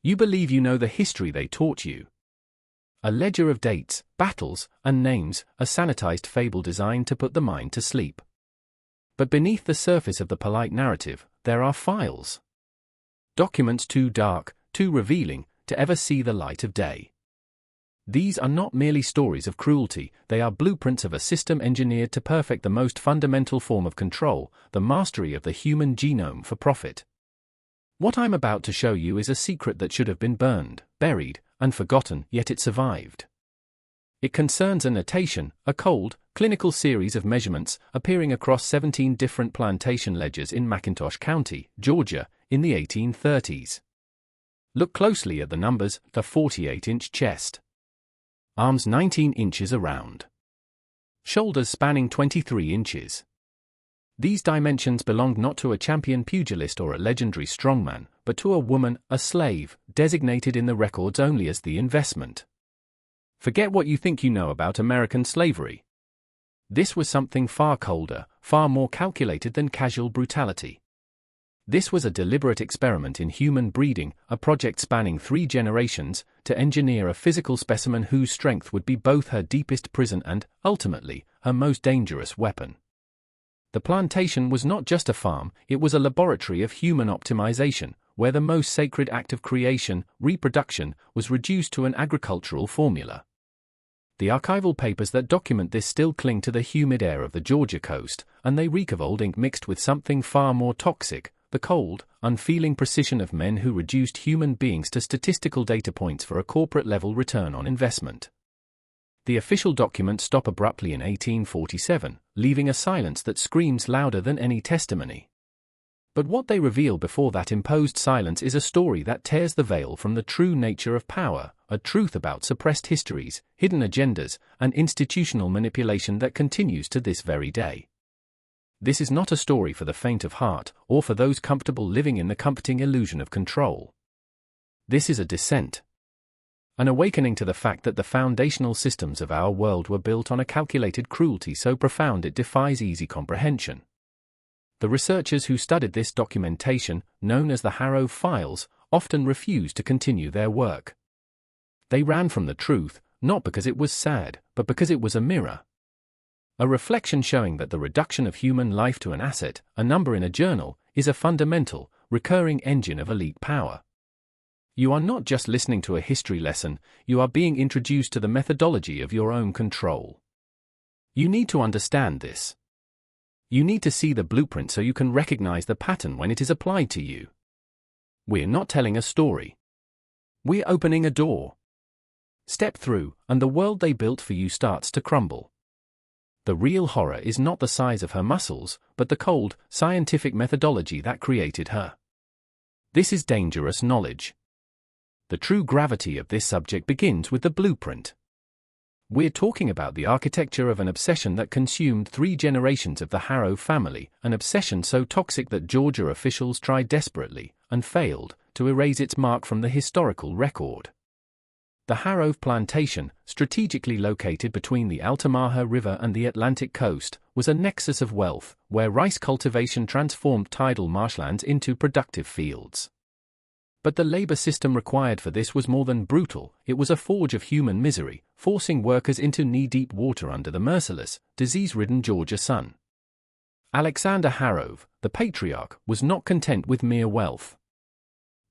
You believe you know the history they taught you. A ledger of dates, battles, and names, a sanitized fable designed to put the mind to sleep. But beneath the surface of the polite narrative, there are files. Documents too dark, too revealing, to ever see the light of day. These are not merely stories of cruelty, they are blueprints of a system engineered to perfect the most fundamental form of control, the mastery of the human genome for profit. What I'm about to show you is a secret that should have been burned, buried, and forgotten, yet it survived. It concerns a notation, a cold, clinical series of measurements appearing across 17 different plantation ledgers in McIntosh County, Georgia, in the 1830s. Look closely at the numbers: the 48-inch chest. Arms 19 inches around. Shoulders spanning 23 inches. These dimensions belonged not to a champion pugilist or a legendary strongman, but to a woman, a slave, designated in the records only as the investment. Forget what you think you know about American slavery. This was something far colder, far more calculated than casual brutality. This was a deliberate experiment in human breeding, a project spanning 3 generations, to engineer a physical specimen whose strength would be both her deepest prison and, ultimately, her most dangerous weapon. The plantation was not just a farm, it was a laboratory of human optimization, where the most sacred act of creation, reproduction, was reduced to an agricultural formula. The archival papers that document this still cling to the humid air of the Georgia coast, and they reek of old ink mixed with something far more toxic: the cold, unfeeling precision of men who reduced human beings to statistical data points for a corporate-level return on investment. The official documents stop abruptly in 1847, leaving a silence that screams louder than any testimony. But what they reveal before that imposed silence is a story that tears the veil from the true nature of power, a truth about suppressed histories, hidden agendas, and institutional manipulation that continues to this very day. This is not a story for the faint of heart, or for those comfortable living in the comforting illusion of control. This is a descent. An awakening to the fact that the foundational systems of our world were built on a calculated cruelty so profound it defies easy comprehension. The researchers who studied this documentation, known as the Harrove files, often refused to continue their work. They ran from the truth, not because it was sad, but because it was a mirror. A reflection showing that the reduction of human life to an asset, a number in a journal, is a fundamental, recurring engine of elite power. You are not just listening to a history lesson, you are being introduced to the methodology of your own control. You need to understand this. You need to see the blueprint so you can recognize the pattern when it is applied to you. We're not telling a story. We're opening a door. Step through, and the world they built for you starts to crumble. The real horror is not the size of her muscles, but the cold, scientific methodology that created her. This is dangerous knowledge. The true gravity of this subject begins with the blueprint. We're talking about the architecture of an obsession that consumed 3 generations of the Harrove family, an obsession so toxic that Georgia officials tried desperately, and failed, to erase its mark from the historical record. The Harrove plantation, strategically located between the Altamaha River and the Atlantic coast, was a nexus of wealth, where rice cultivation transformed tidal marshlands into productive fields. But the labor system required for this was more than brutal, it was a forge of human misery, forcing workers into knee-deep water under the merciless, disease-ridden Georgia sun. Alexander Harrove, the patriarch, was not content with mere wealth.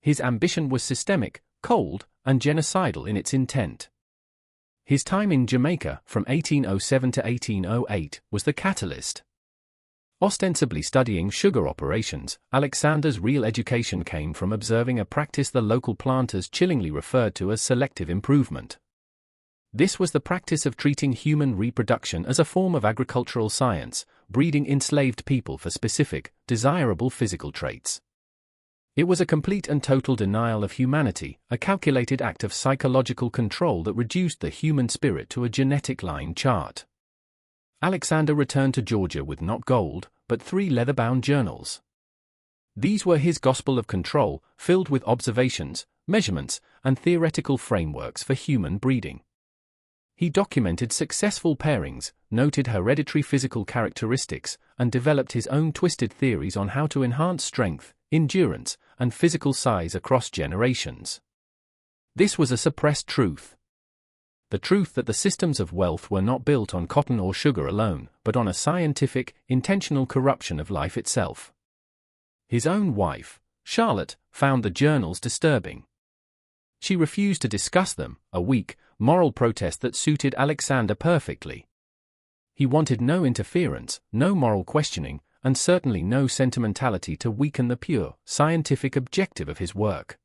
His ambition was systemic, cold, and genocidal in its intent. His time in Jamaica, from 1807 to 1808, was the catalyst. Ostensibly studying sugar operations, Alexander's real education came from observing a practice the local planters chillingly referred to as selective improvement. This was the practice of treating human reproduction as a form of agricultural science, breeding enslaved people for specific, desirable physical traits. It was a complete and total denial of humanity, a calculated act of psychological control that reduced the human spirit to a genetic line chart. Alexander returned to Georgia with not gold, but 3 leather-bound journals. These were his gospel of control, filled with observations, measurements, and theoretical frameworks for human breeding. He documented successful pairings, noted hereditary physical characteristics, and developed his own twisted theories on how to enhance strength, endurance, and physical size across generations. This was a suppressed truth. The truth that the systems of wealth were not built on cotton or sugar alone, but on a scientific, intentional corruption of life itself. His own wife, Charlotte, found the journals disturbing. She refused to discuss them, a weak, moral protest that suited Alexander perfectly. He wanted no interference, no moral questioning, and certainly no sentimentality to weaken the pure, scientific objective of his work.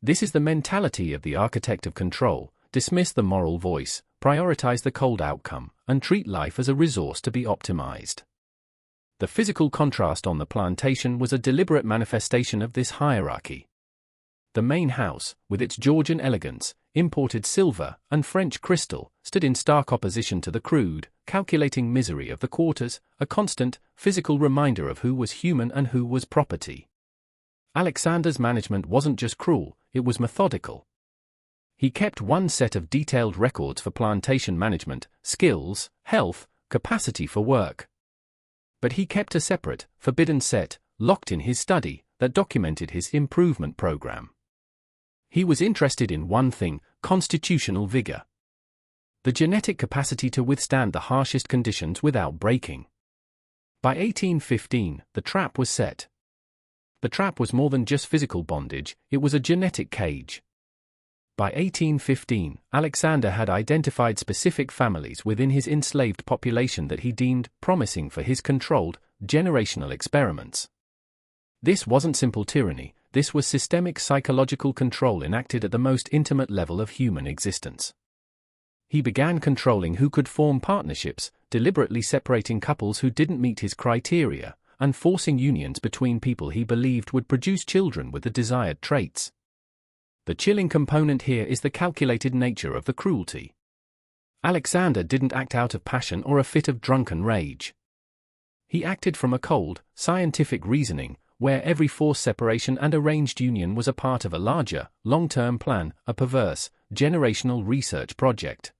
This is the mentality of the architect of control: dismiss the moral voice, prioritize the cold outcome, and treat life as a resource to be optimized. The physical contrast on the plantation was a deliberate manifestation of this hierarchy. The main house, with its Georgian elegance, imported silver, and French crystal, stood in stark opposition to the crude, calculating misery of the quarters, a constant, physical reminder of who was human and who was property. Alexander's management wasn't just cruel, it was methodical. He kept one set of detailed records for plantation management, skills, health, capacity for work. But he kept a separate, forbidden set, locked in his study, that documented his improvement program. He was interested in one thing: constitutional vigor. The genetic capacity to withstand the harshest conditions without breaking. By 1815, the trap was set. The trap was more than just physical bondage, it was a genetic cage. By 1815, Alexander had identified specific families within his enslaved population that he deemed promising for his controlled, generational experiments. This wasn't simple tyranny, this was systemic psychological control enacted at the most intimate level of human existence. He began controlling who could form partnerships, deliberately separating couples who didn't meet his criteria, and forcing unions between people he believed would produce children with the desired traits. The chilling component here is the calculated nature of the cruelty. Alexander didn't act out of passion or a fit of drunken rage. He acted from a cold, scientific reasoning, where every forced separation and arranged union was a part of a larger, long-term plan, a perverse, generational research project.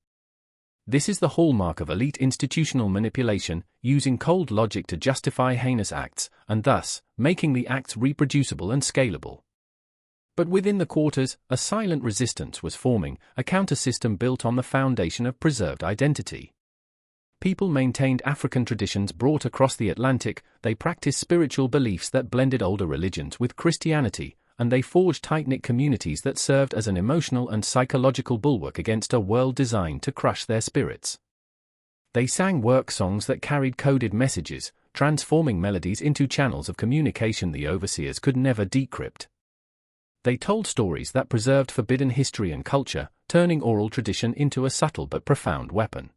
This is the hallmark of elite institutional manipulation, using cold logic to justify heinous acts, and thus, making the acts reproducible and scalable. But within the quarters, a silent resistance was forming, a counter-system built on the foundation of preserved identity. People maintained African traditions brought across the Atlantic, they practiced spiritual beliefs that blended older religions with Christianity, and they forged tight-knit communities that served as an emotional and psychological bulwark against a world designed to crush their spirits. They sang work songs that carried coded messages, transforming melodies into channels of communication the overseers could never decrypt. They told stories that preserved forbidden history and culture, turning oral tradition into a subtle but profound weapon.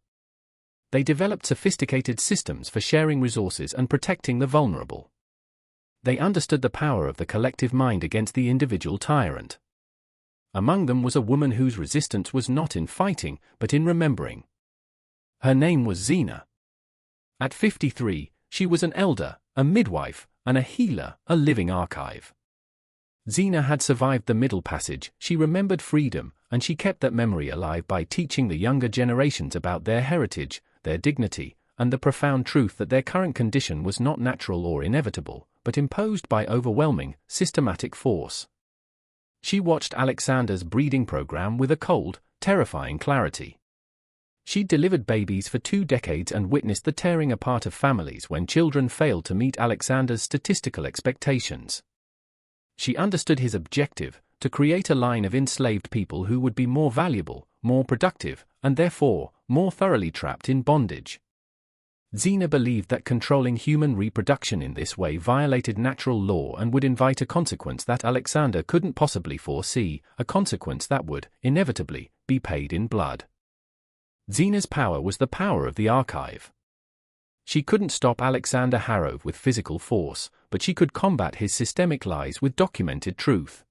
They developed sophisticated systems for sharing resources and protecting the vulnerable. They understood the power of the collective mind against the individual tyrant. Among them was a woman whose resistance was not in fighting, but in remembering. Her name was Zena. At 53, she was an elder, a midwife, and a healer, a living archive. Zena had survived the Middle Passage, she remembered freedom, and she kept that memory alive by teaching the younger generations about their heritage, their dignity, and the profound truth that their current condition was not natural or inevitable, but imposed by overwhelming, systematic force. She watched Alexander's breeding program with a cold, terrifying clarity. She'd delivered babies for 2 decades and witnessed the tearing apart of families when children failed to meet Alexander's statistical expectations. She understood his objective, to create a line of enslaved people who would be more valuable, more productive, and therefore, more thoroughly trapped in bondage. Zena believed that controlling human reproduction in this way violated natural law and would invite a consequence that Alexander couldn't possibly foresee, a consequence that would, inevitably, be paid in blood. Zena's power was the power of the archive. She couldn't stop Alexander Harrove with physical force, but she could combat his systemic lies with documented truth.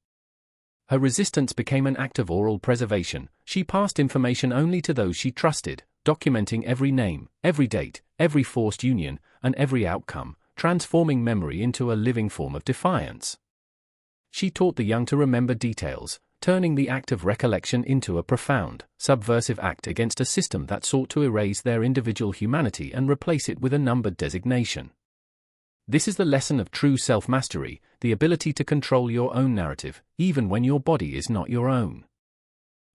Her resistance became an act of oral preservation. She passed information only to those she trusted, documenting every name, every date, every forced union, and every outcome, transforming memory into a living form of defiance. She taught the young to remember details, turning the act of recollection into a profound, subversive act against a system that sought to erase their individual humanity and replace it with a numbered designation. This is the lesson of true self-mastery, the ability to control your own narrative, even when your body is not your own.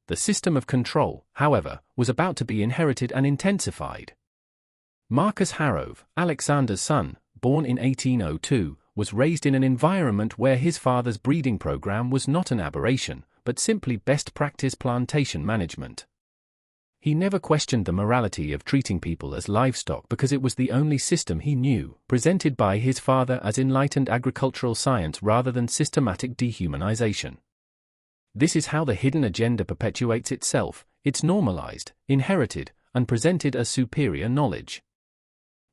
The system of control, however, was about to be inherited and intensified. Marcus Harrove, Alexander's son, born in 1802, was raised in an environment where his father's breeding program was not an aberration, but simply best practice plantation management. He never questioned the morality of treating people as livestock because it was the only system he knew, presented by his father as enlightened agricultural science rather than systematic dehumanization. This is how the hidden agenda perpetuates itself. It's normalized, inherited, and presented as superior knowledge.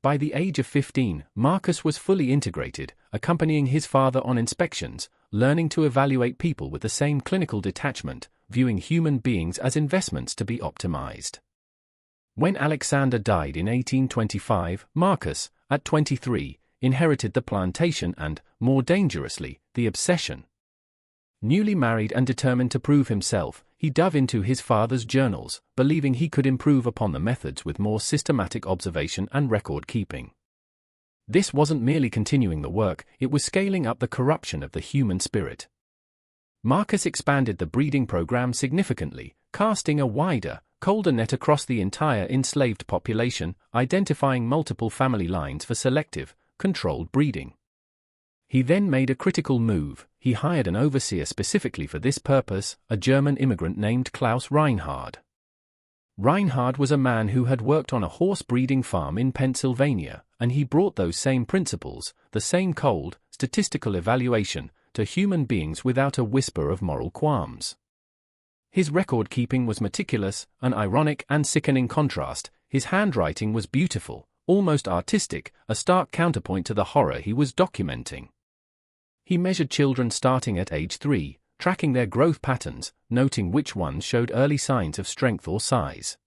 By the age of 15, Marcus was fully integrated, accompanying his father on inspections, learning to evaluate people with the same clinical detachment, viewing human beings as investments to be optimized. When Alexander died in 1825, Marcus, at 23, inherited the plantation and, more dangerously, the obsession. Newly married and determined to prove himself, he dove into his father's journals, believing he could improve upon the methods with more systematic observation and record-keeping. This wasn't merely continuing the work, it was scaling up the corruption of the human spirit. Marcus expanded the breeding program significantly, casting a wider, colder net across the entire enslaved population, identifying multiple family lines for selective, controlled breeding. He then made a critical move. He hired an overseer specifically for this purpose, a German immigrant named Klaus Reinhardt. Reinhardt was a man who had worked on a horse breeding farm in Pennsylvania, and he brought those same principles, the same cold, statistical evaluation, to human beings without a whisper of moral qualms. His record-keeping was meticulous, an ironic and sickening contrast. His handwriting was beautiful, almost artistic, a stark counterpoint to the horror he was documenting. He measured children starting at age 3, tracking their growth patterns, noting which ones showed early signs of strength or size.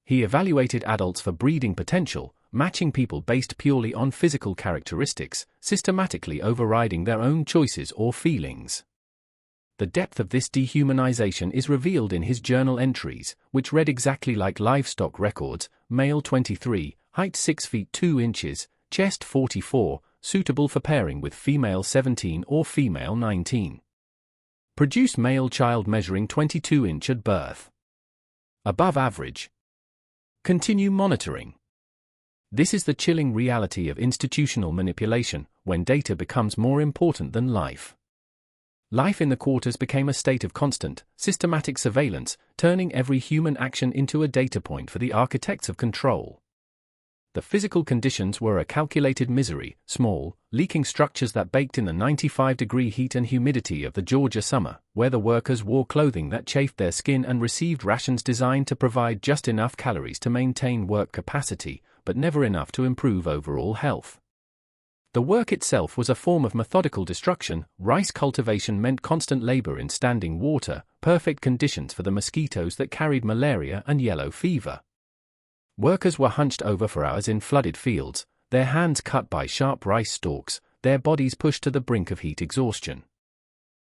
He evaluated adults for breeding potential, matching people based purely on physical characteristics, systematically overriding their own choices or feelings. The depth of this dehumanization is revealed in his journal entries, which read exactly like livestock records: male 23, height 6 feet 2 inches, chest 44, suitable for pairing with female 17 or female 19. Produce male child measuring 22 inch at birth. Above average. Continue monitoring. This is the chilling reality of institutional manipulation, when data becomes more important than life. Life in the quarters became a state of constant, systematic surveillance, turning every human action into a data point for the architects of control. The physical conditions were a calculated misery: small, leaking structures that baked in the 95-degree heat and humidity of the Georgia summer, where the workers wore clothing that chafed their skin and received rations designed to provide just enough calories to maintain work capacity, but never enough to improve overall health. The work itself was a form of methodical destruction. Rice cultivation meant constant labor in standing water, perfect conditions for the mosquitoes that carried malaria and yellow fever. Workers were hunched over for hours in flooded fields, their hands cut by sharp rice stalks, their bodies pushed to the brink of heat exhaustion.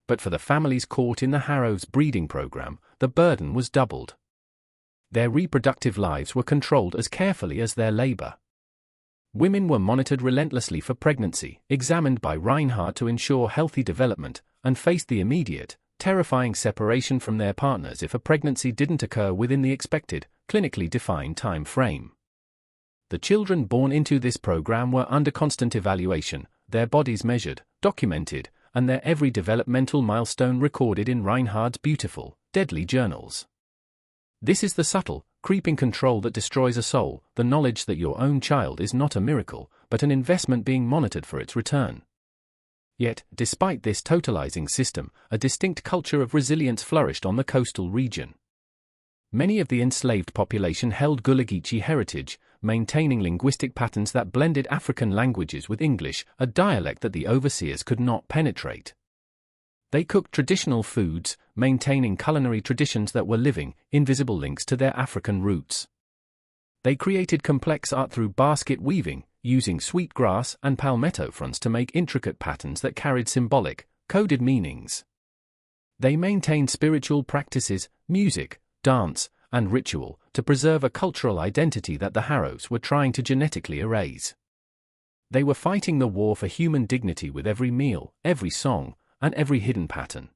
But for the families caught in the Harrove's breeding program, the burden was doubled. Their reproductive lives were controlled as carefully as their labor. Women were monitored relentlessly for pregnancy, examined by Reinhardt to ensure healthy development, and faced the immediate, terrifying separation from their partners if a pregnancy didn't occur within the expected, clinically defined time frame. The children born into this program were under constant evaluation, their bodies measured, documented, and their every developmental milestone recorded in Reinhardt's beautiful, deadly journals. This is the subtle, creeping control that destroys a soul, the knowledge that your own child is not a miracle, but an investment being monitored for its return. Yet, despite this totalizing system, a distinct culture of resilience flourished on the coastal region. Many of the enslaved population held Gullah Geechee heritage, maintaining linguistic patterns that blended African languages with English, a dialect that the overseers could not penetrate. They cooked traditional foods, maintaining culinary traditions that were living, invisible links to their African roots. They created complex art through basket weaving, using sweetgrass and palmetto fronds to make intricate patterns that carried symbolic, coded meanings. They maintained spiritual practices, music, dance, and ritual, to preserve a cultural identity that the Harroves were trying to genetically erase. They were fighting the war for human dignity with every meal, every song, and every hidden pattern.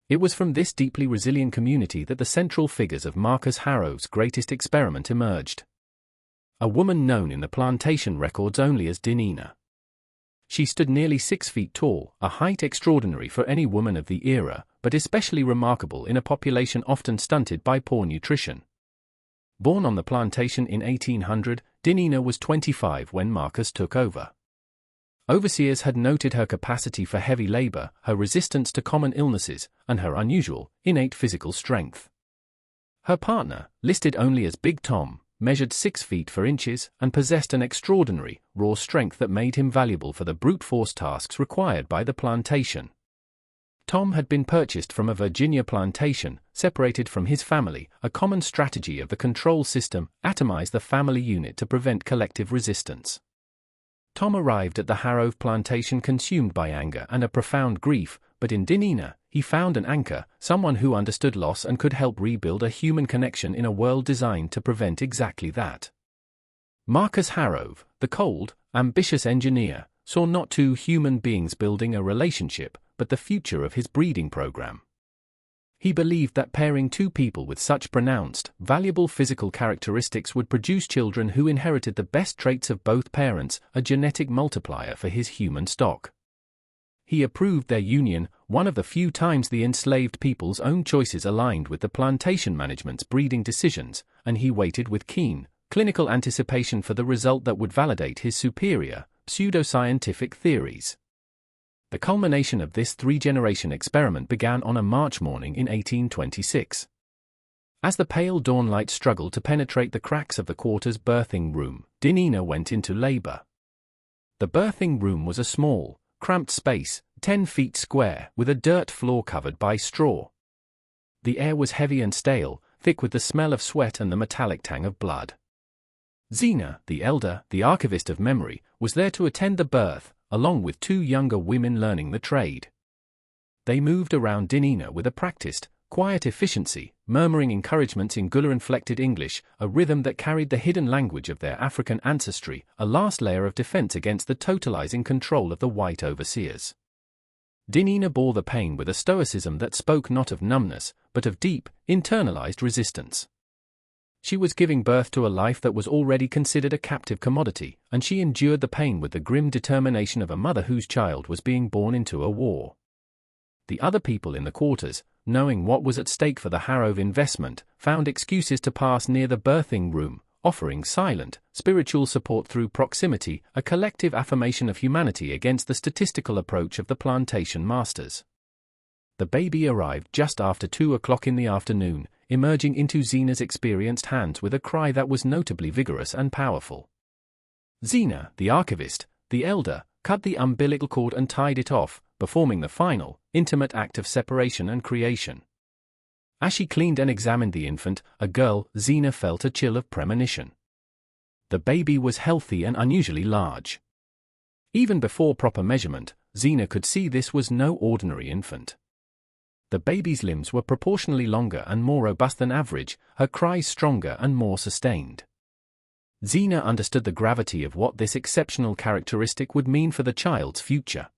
It was from this deeply resilient community that the central figures of Marcus Harrove's greatest experiment emerged. A woman known in the plantation records only as Dinina. She stood nearly 6 feet tall, a height extraordinary for any woman of the era, but especially remarkable in a population often stunted by poor nutrition. Born on the plantation in 1800, Dinina was 25 when Marcus took over. Overseers had noted her capacity for heavy labor, her resistance to common illnesses, and her unusual, innate physical strength. Her partner, listed only as Big Tom, measured 6 feet 4 inches and possessed an extraordinary, raw strength that made him valuable for the brute force tasks required by the plantation. Tom had been purchased from a Virginia plantation, separated from his family. A common strategy of the control system, atomize the family unit to prevent collective resistance. Tom arrived at the Harrove plantation consumed by anger and a profound grief, but in Dinina, he found an anchor, someone who understood loss and could help rebuild a human connection in a world designed to prevent exactly that. Marcus Harrove, the cold, ambitious engineer, saw not two human beings building a relationship, but the future of his breeding program. He believed that pairing two people with such pronounced, valuable physical characteristics would produce children who inherited the best traits of both parents, a genetic multiplier for his human stock. He approved their union, one of the few times the enslaved people's own choices aligned with the plantation management's breeding decisions, and he waited with keen, clinical anticipation for the result that would validate his superior, pseudoscientific theories. The culmination of this 3-generation experiment began on a March morning in 1826. As the pale dawnlight struggled to penetrate the cracks of the quarter's birthing room, Dinina went into labor. The birthing room was a small, cramped space, 10 feet square, with a dirt floor covered by straw. The air was heavy and stale, thick with the smell of sweat and the metallic tang of blood. Zena, the elder, the archivist of memory, was there to attend the birth, along with 2 younger women learning the trade. They moved around Dinina with a practiced, quiet efficiency, murmuring encouragements in Gullah-inflected English, a rhythm that carried the hidden language of their African ancestry, a last layer of defense against the totalizing control of the white overseers. Dinina bore the pain with a stoicism that spoke not of numbness, but of deep, internalized resistance. She was giving birth to a life that was already considered a captive commodity, and she endured the pain with the grim determination of a mother whose child was being born into a war. The other people in the quarters, knowing what was at stake for the Harrove investment, found excuses to pass near the birthing room, offering silent, spiritual support through proximity, a collective affirmation of humanity against the statistical approach of the plantation masters. The baby arrived just after 2 o'clock in the afternoon, emerging into Zena's experienced hands with a cry that was notably vigorous and powerful. Zena, the archivist, the elder, cut the umbilical cord and tied it off, performing the final, intimate act of separation and creation. As she cleaned and examined the infant, a girl, Zena felt a chill of premonition. The baby was healthy and unusually large. Even before proper measurement, Zena could see this was no ordinary infant. The baby's limbs were proportionally longer and more robust than average, her cries stronger and more sustained. Zena understood the gravity of what this exceptional characteristic would mean for the child's future.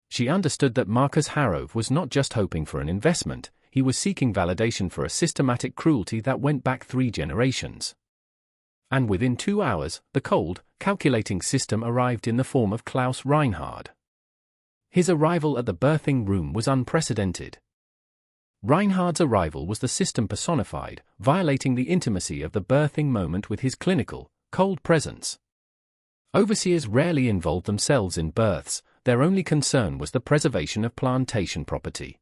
She understood that Marcus Harrove was not just hoping for an investment, he was seeking validation for a systematic cruelty that went back 3 generations. And within 2 hours, the cold, calculating system arrived in the form of Klaus Reinhardt. His arrival at the birthing room was unprecedented. Reinhardt's arrival was the system personified, violating the intimacy of the birthing moment with his clinical, cold presence. Overseers rarely involved themselves in births, their only concern was the preservation of plantation property.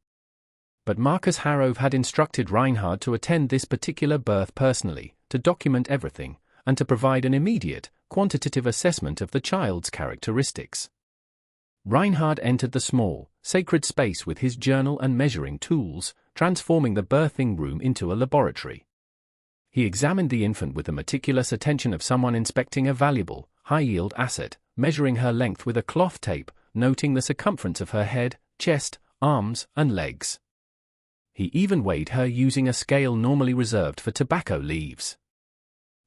But Marcus Harrove had instructed Reinhardt to attend this particular birth personally, to document everything, and to provide an immediate, quantitative assessment of the child's characteristics. Reinhardt entered the small, sacred space with his journal and measuring tools, transforming the birthing room into a laboratory. He examined the infant with the meticulous attention of someone inspecting a valuable, high-yield asset, measuring her length with a cloth tape, noting the circumference of her head, chest, arms, and legs. He even weighed her using a scale normally reserved for tobacco leaves.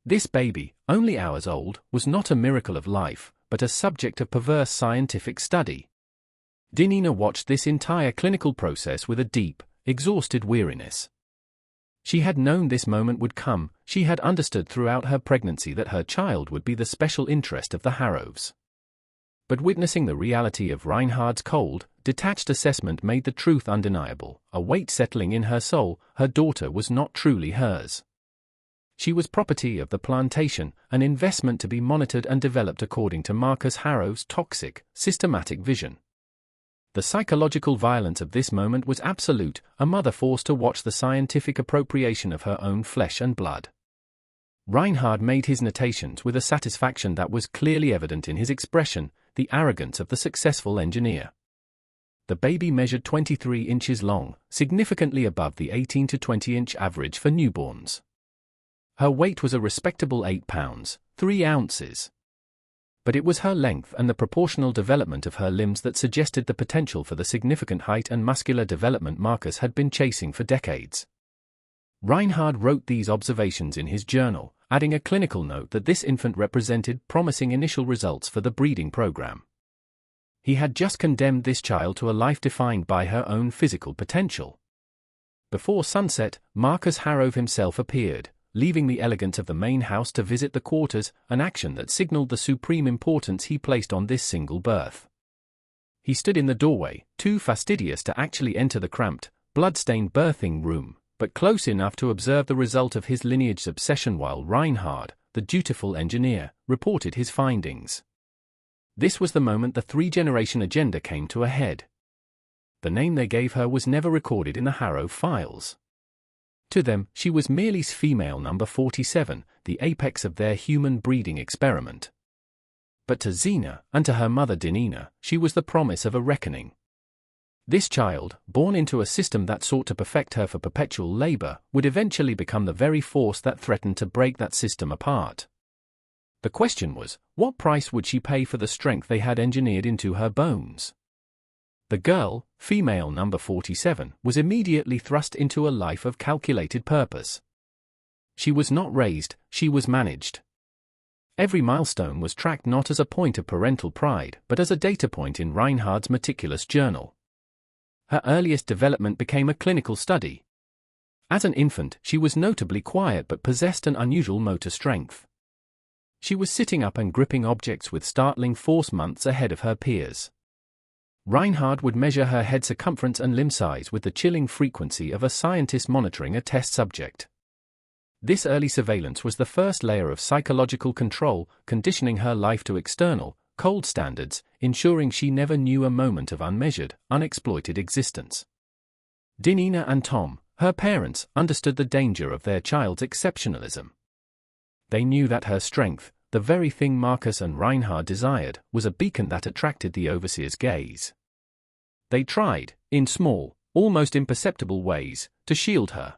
This baby, only hours old, was not a miracle of life, but a subject of perverse scientific study. Dinina watched this entire clinical process with a deep, exhausted weariness. She had known this moment would come. She had understood throughout her pregnancy that her child would be the special interest of the Harroves. But witnessing the reality of Reinhardt's cold, detached assessment made the truth undeniable. A weight settling in her soul, her daughter was not truly hers. She was property of the plantation, an investment to be monitored and developed according to Marcus Harrove's toxic, systematic vision. The psychological violence of this moment was absolute, a mother forced to watch the scientific appropriation of her own flesh and blood. Reinhardt made his notations with a satisfaction that was clearly evident in his expression, the arrogance of the successful engineer. The baby measured 23 inches long, significantly above the 18 to 20-inch average for newborns. Her weight was a respectable 8 pounds, 3 ounces. But it was her length and the proportional development of her limbs that suggested the potential for the significant height and muscular development Marcus had been chasing for decades. Reinhardt wrote these observations in his journal, adding a clinical note that this infant represented promising initial results for the breeding program. He had just condemned this child to a life defined by her own physical potential. Before sunset, Marcus Harrove himself appeared, leaving the elegance of the main house to visit the quarters, an action that signaled the supreme importance he placed on this single birth. He stood in the doorway, too fastidious to actually enter the cramped, blood-stained birthing room, but close enough to observe the result of his lineage's obsession while Reinhardt, the dutiful engineer, reported his findings. This was the moment the three-generation agenda came to a head. The name they gave her was never recorded in the Harrove files. To them, she was merely female number 47, the apex of their human breeding experiment. But to Xena, and to her mother Dinina, she was the promise of a reckoning. This child, born into a system that sought to perfect her for perpetual labor, would eventually become the very force that threatened to break that system apart. The question was, what price would she pay for the strength they had engineered into her bones? The girl, female number 47, was immediately thrust into a life of calculated purpose. She was not raised, she was managed. Every milestone was tracked not as a point of parental pride, but as a data point in Reinhardt's meticulous journal. Her earliest development became a clinical study. As an infant, she was notably quiet but possessed an unusual motor strength. She was sitting up and gripping objects with startling force months ahead of her peers. Reinhardt would measure her head circumference and limb size with the chilling frequency of a scientist monitoring a test subject. This early surveillance was the first layer of psychological control, conditioning her life to external, cold standards, ensuring she never knew a moment of unmeasured, unexploited existence. Dinina and Tom, her parents, understood the danger of their child's exceptionalism. They knew that her strength, the very thing Marcus and Reinhardt desired, was a beacon that attracted the overseer's gaze. They tried, in small, almost imperceptible ways, to shield her.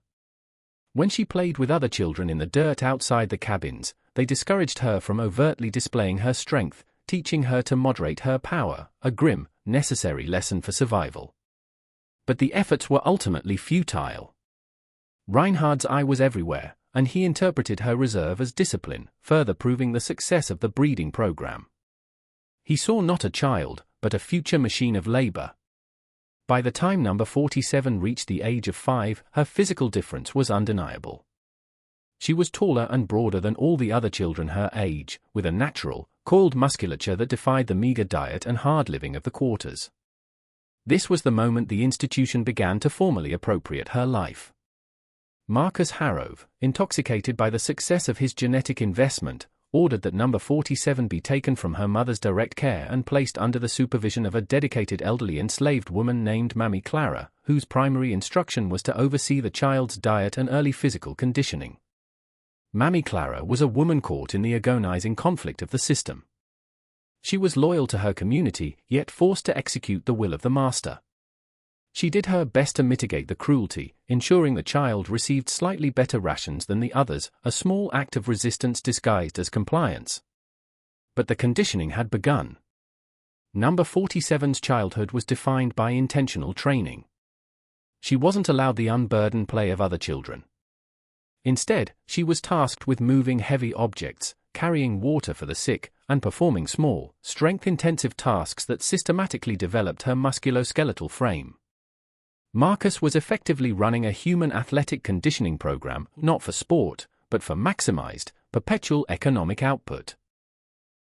When she played with other children in the dirt outside the cabins, they discouraged her from overtly displaying her strength, teaching her to moderate her power, a grim, necessary lesson for survival. But the efforts were ultimately futile. Reinhardt's eye was everywhere, and he interpreted her reserve as discipline, further proving the success of the breeding program. He saw not a child, but a future machine of labor. By the time number 47 reached the age of 5, her physical difference was undeniable. She was taller and broader than all the other children her age, with a natural, coiled musculature that defied the meager diet and hard living of the quarters. This was the moment the institution began to formally appropriate her life. Marcus Harrove, intoxicated by the success of his genetic investment, ordered that number 47 be taken from her mother's direct care and placed under the supervision of a dedicated elderly enslaved woman named Mammy Clara, whose primary instruction was to oversee the child's diet and early physical conditioning. Mammy Clara was a woman caught in the agonizing conflict of the system. She was loyal to her community, yet forced to execute the will of the master. She did her best to mitigate the cruelty, ensuring the child received slightly better rations than the others, a small act of resistance disguised as compliance. But the conditioning had begun. Number 47's childhood was defined by intentional training. She wasn't allowed the unburdened play of other children. Instead, she was tasked with moving heavy objects, carrying water for the sick, and performing small, strength-intensive tasks that systematically developed her musculoskeletal frame. Marcus was effectively running a human athletic conditioning program, not for sport, but for maximized, perpetual economic output.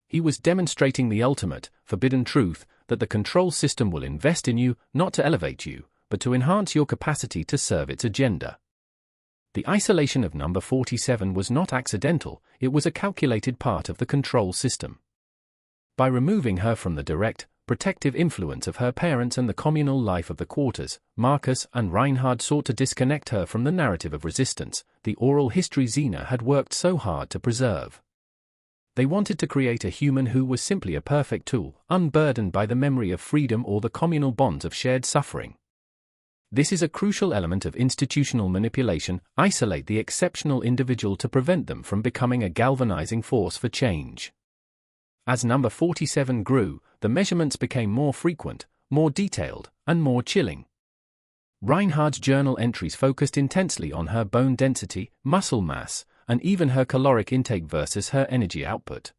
He was demonstrating the ultimate, forbidden truth, that the control system will invest in you, not to elevate you, but to enhance your capacity to serve its agenda. The isolation of number 47 was not accidental, it was a calculated part of the control system. By removing her from the direct, protective influence of her parents and the communal life of the quarters, Marcus and Reinhardt sought to disconnect her from the narrative of resistance, the oral history Xena had worked so hard to preserve. They wanted to create a human who was simply a perfect tool, unburdened by the memory of freedom or the communal bonds of shared suffering. This is a crucial element of institutional manipulation: isolate the exceptional individual to prevent them from becoming a galvanizing force for change. As number 47 grew, the measurements became more frequent, more detailed, and more chilling. Reinhardt's journal entries focused intensely on her bone density, muscle mass, and even her caloric intake versus her energy output.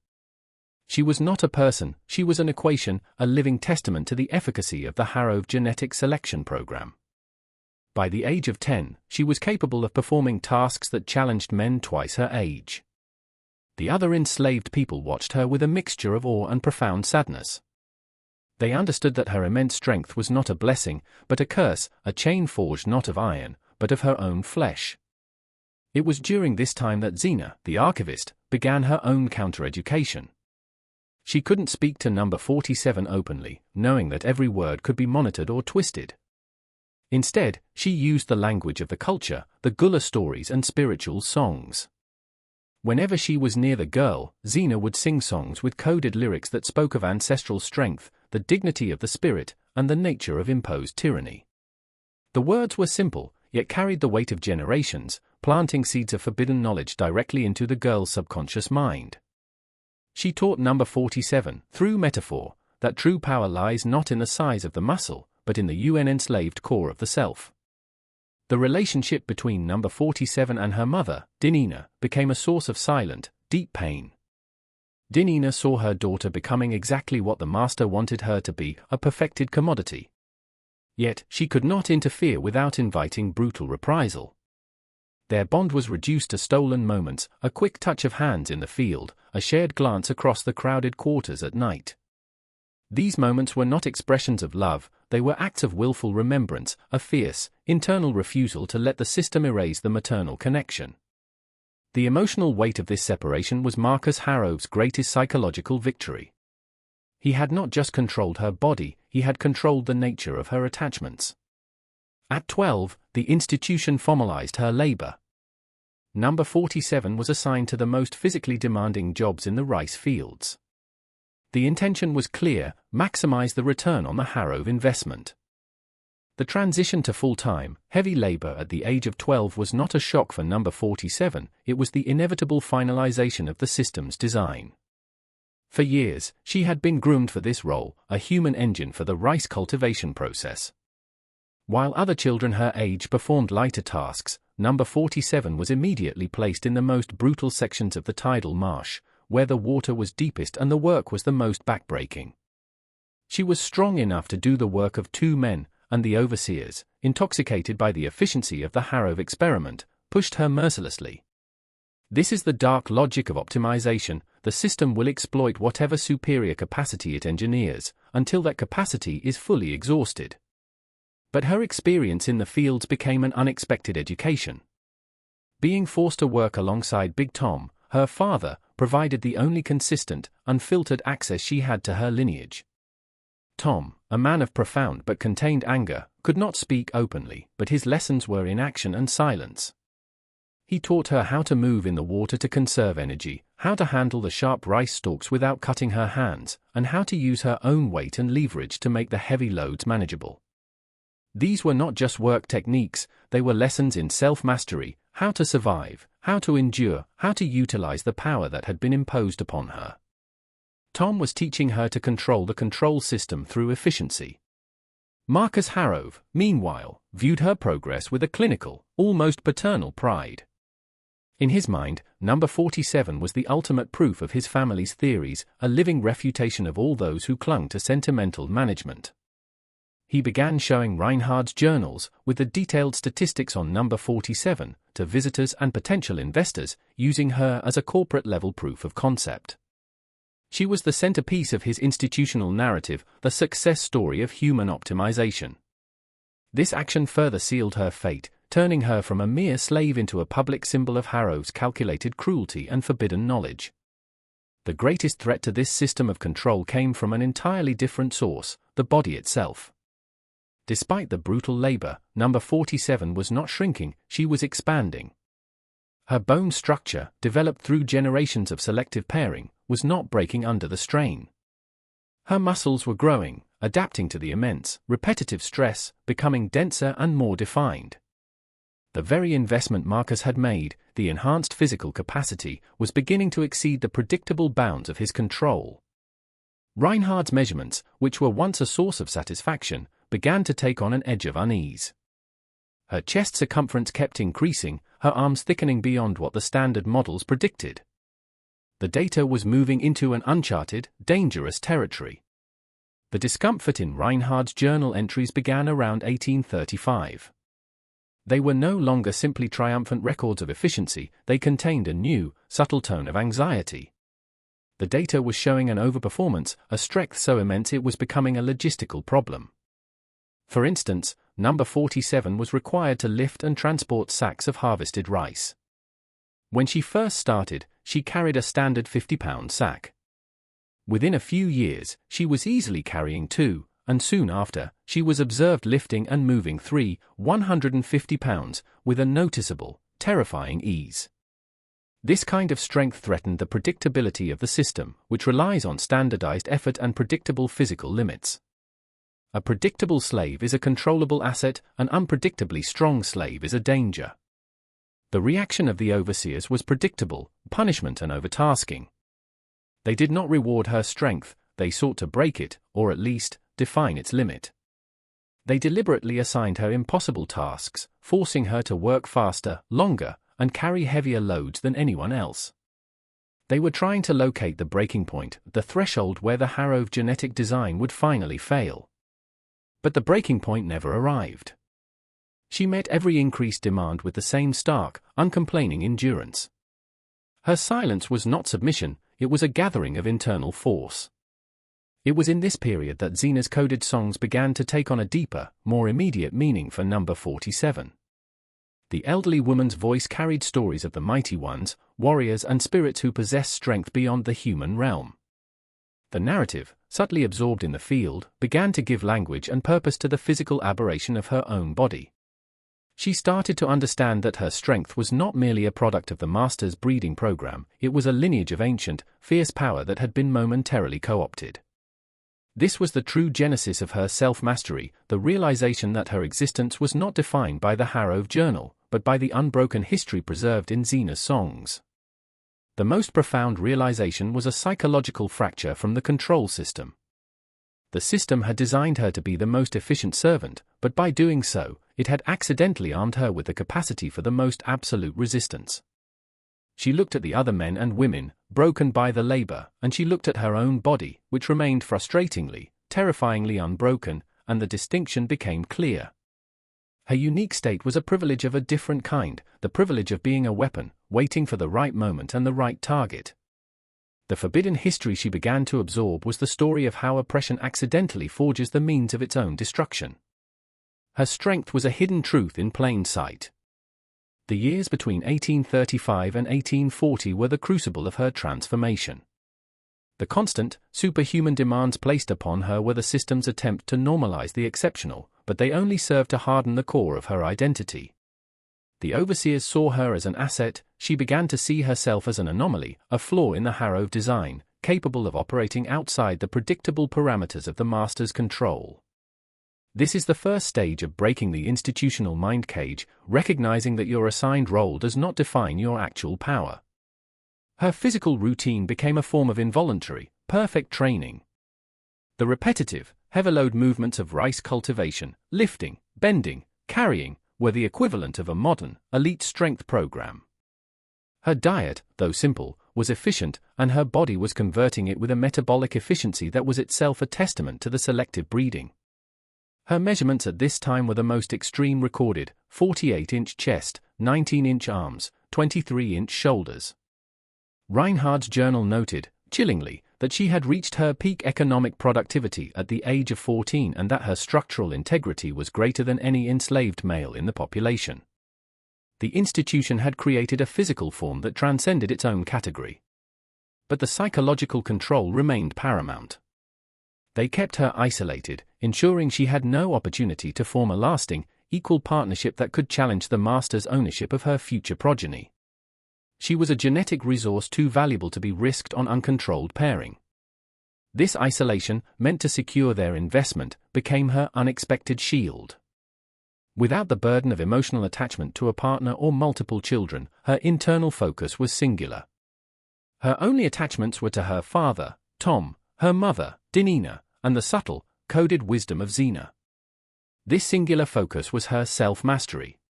She was not a person, she was an equation, a living testament to the efficacy of the Harrove genetic selection program. By the age of 10, she was capable of performing tasks that challenged men twice her age. The other enslaved people watched her with a mixture of awe and profound sadness. They understood that her immense strength was not a blessing, but a curse, a chain forged not of iron, but of her own flesh. It was during this time that Xena, the archivist, began her own counter-education. She couldn't speak to number 47 openly, knowing that every word could be monitored or twisted. Instead, she used the language of the culture, the Gullah stories and spiritual songs. Whenever she was near the girl, Xena would sing songs with coded lyrics that spoke of ancestral strength, the dignity of the spirit, and the nature of imposed tyranny. The words were simple, yet carried the weight of generations, planting seeds of forbidden knowledge directly into the girl's subconscious mind. She taught number 47, through metaphor, that true power lies not in the size of the muscle, but in the UN-enslaved core of the self. The relationship between number 47 and her mother, Dinina, became a source of silent, deep pain. Dinina saw her daughter becoming exactly what the master wanted her to be, a perfected commodity. Yet, she could not interfere without inviting brutal reprisal. Their bond was reduced to stolen moments, a quick touch of hands in the field, a shared glance across the crowded quarters at night. These moments were not expressions of love, they were acts of willful remembrance, a fierce, internal refusal to let the system erase the maternal connection. The emotional weight of this separation was Marcus Harrove's greatest psychological victory. He had not just controlled her body, he had controlled the nature of her attachments. At 12, the institution formalized her labor. Number 47 was assigned to the most physically demanding jobs in the rice fields. The intention was clear: maximize the return on the Harrove investment. The transition to full-time, heavy labor at the age of 12 was not a shock for number 47, it was the inevitable finalization of the system's design. For years, she had been groomed for this role, a human engine for the rice cultivation process. While other children her age performed lighter tasks, number 47 was immediately placed in the most brutal sections of the tidal marsh, where the water was deepest and the work was the most backbreaking. She was strong enough to do the work of 2 men, and the overseers, intoxicated by the efficiency of the Harrove experiment, pushed her mercilessly. This is the dark logic of optimization: the system will exploit whatever superior capacity it engineers, until that capacity is fully exhausted. But her experience in the fields became an unexpected education. Being forced to work alongside Big Tom, her father, provided the only consistent, unfiltered access she had to her lineage. Tom, a man of profound but contained anger, could not speak openly, but his lessons were in action and silence. He taught her how to move in the water to conserve energy, how to handle the sharp rice stalks without cutting her hands, and how to use her own weight and leverage to make the heavy loads manageable. These were not just work techniques, they were lessons in self-mastery: how to survive, how to endure, how to utilize the power that had been imposed upon her. Tom was teaching her to control the control system through efficiency. Marcus Harrove, meanwhile, viewed her progress with a clinical, almost paternal pride. In his mind, number 47 was the ultimate proof of his family's theories, a living refutation of all those who clung to sentimental management. He began showing Reinhardt's journals, with the detailed statistics on number 47, to visitors and potential investors, using her as a corporate-level proof of concept. She was the centerpiece of his institutional narrative, the success story of human optimization. This action further sealed her fate, turning her from a mere slave into a public symbol of Harrove's calculated cruelty and forbidden knowledge. The greatest threat to this system of control came from an entirely different source, the body itself. Despite the brutal labor, number 47 was not shrinking, she was expanding. Her bone structure, developed through generations of selective pairing, was not breaking under the strain. Her muscles were growing, adapting to the immense, repetitive stress, becoming denser and more defined. The very investment Marcus had made, the enhanced physical capacity, was beginning to exceed the predictable bounds of his control. Reinhardt's measurements, which were once a source of satisfaction, began to take on an edge of unease. Her chest circumference kept increasing, her arms thickening beyond what the standard models predicted. The data was moving into an uncharted, dangerous territory. The discomfort in Reinhardt's journal entries began around 1835. They were no longer simply triumphant records of efficiency, they contained a new, subtle tone of anxiety. The data was showing an overperformance, a strength so immense it was becoming a logistical problem. For instance, number 47 was required to lift and transport sacks of harvested rice. When she first started, she carried a standard 50-pound sack. Within a few years, she was easily carrying 2, and soon after, she was observed lifting and moving 3, 150 pounds, with a noticeable, terrifying ease. This kind of strength threatened the predictability of the system, which relies on standardized effort and predictable physical limits. A predictable slave is a controllable asset, an unpredictably strong slave is a danger. The reaction of the overseers was predictable: punishment and overtasking. They did not reward her strength, they sought to break it, or at least, define its limit. They deliberately assigned her impossible tasks, forcing her to work faster, longer, and carry heavier loads than anyone else. They were trying to locate the breaking point, the threshold where the Harrove genetic design would finally fail. But the breaking point never arrived. She met every increased demand with the same stark, uncomplaining endurance. Her silence was not submission, it was a gathering of internal force. It was in this period that Xena's coded songs began to take on a deeper, more immediate meaning for number 47. The elderly woman's voice carried stories of the mighty ones, warriors and spirits who possessed strength beyond the human realm. The narrative, subtly absorbed in the field, began to give language and purpose to the physical aberration of her own body. She started to understand that her strength was not merely a product of the master's breeding program, it was a lineage of ancient, fierce power that had been momentarily co-opted. This was the true genesis of her self-mastery, the realization that her existence was not defined by the Harrove journal, but by the unbroken history preserved in Xena's songs. The most profound realization was a psychological fracture from the control system. The system had designed her to be the most efficient servant, but by doing so, it had accidentally armed her with the capacity for the most absolute resistance. She looked at the other men and women, broken by the labor, and she looked at her own body, which remained frustratingly, terrifyingly unbroken, and the distinction became clear. Her unique state was a privilege of a different kind, the privilege of being a weapon, waiting for the right moment and the right target. The forbidden history she began to absorb was the story of how oppression accidentally forges the means of its own destruction. Her strength was a hidden truth in plain sight. The years between 1835 and 1840 were the crucible of her transformation. The constant, superhuman demands placed upon her were the system's attempt to normalize the exceptional, but they only served to harden the core of her identity. The overseers saw her as an asset, she began to see herself as an anomaly, a flaw in the Harrove design, capable of operating outside the predictable parameters of the master's control. This is the first stage of breaking the institutional mind cage, recognizing that your assigned role does not define your actual power. Her physical routine became a form of involuntary, perfect training. The repetitive, heavy-load movements of rice cultivation, lifting, bending, carrying, were the equivalent of a modern, elite strength program. Her diet, though simple, was efficient, and her body was converting it with a metabolic efficiency that was itself a testament to the selective breeding. Her measurements at this time were the most extreme recorded: 48-inch chest, 19-inch arms, 23-inch shoulders. Reinhardt's journal noted, chillingly, that she had reached her peak economic productivity at the age of 14 and that her structural integrity was greater than any enslaved male in the population. The institution had created a physical form that transcended its own category. But the psychological control remained paramount. They kept her isolated, ensuring she had no opportunity to form a lasting, equal partnership that could challenge the master's ownership of her future progeny. She was a genetic resource too valuable to be risked on uncontrolled pairing. This isolation, meant to secure their investment, became her unexpected shield. Without the burden of emotional attachment to a partner or multiple children, her internal focus was singular. Her only attachments were to her father, Tom, her mother, Dinina, and the subtle, coded wisdom of Zena. This singular focus was her self-mastery.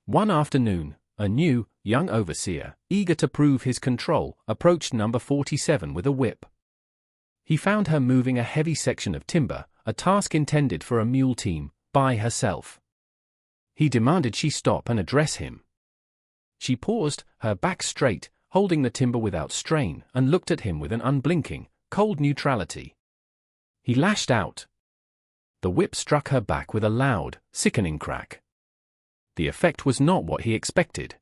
One afternoon, a new, young overseer, eager to prove his control, approached number 47 with a whip. He found her moving a heavy section of timber, a task intended for a mule team, by herself. He demanded she stop and address him. She paused, her back straight, holding the timber without strain, and looked at him with an unblinking, cold neutrality. He lashed out. The whip struck her back with a loud, sickening crack. The effect was not what he expected.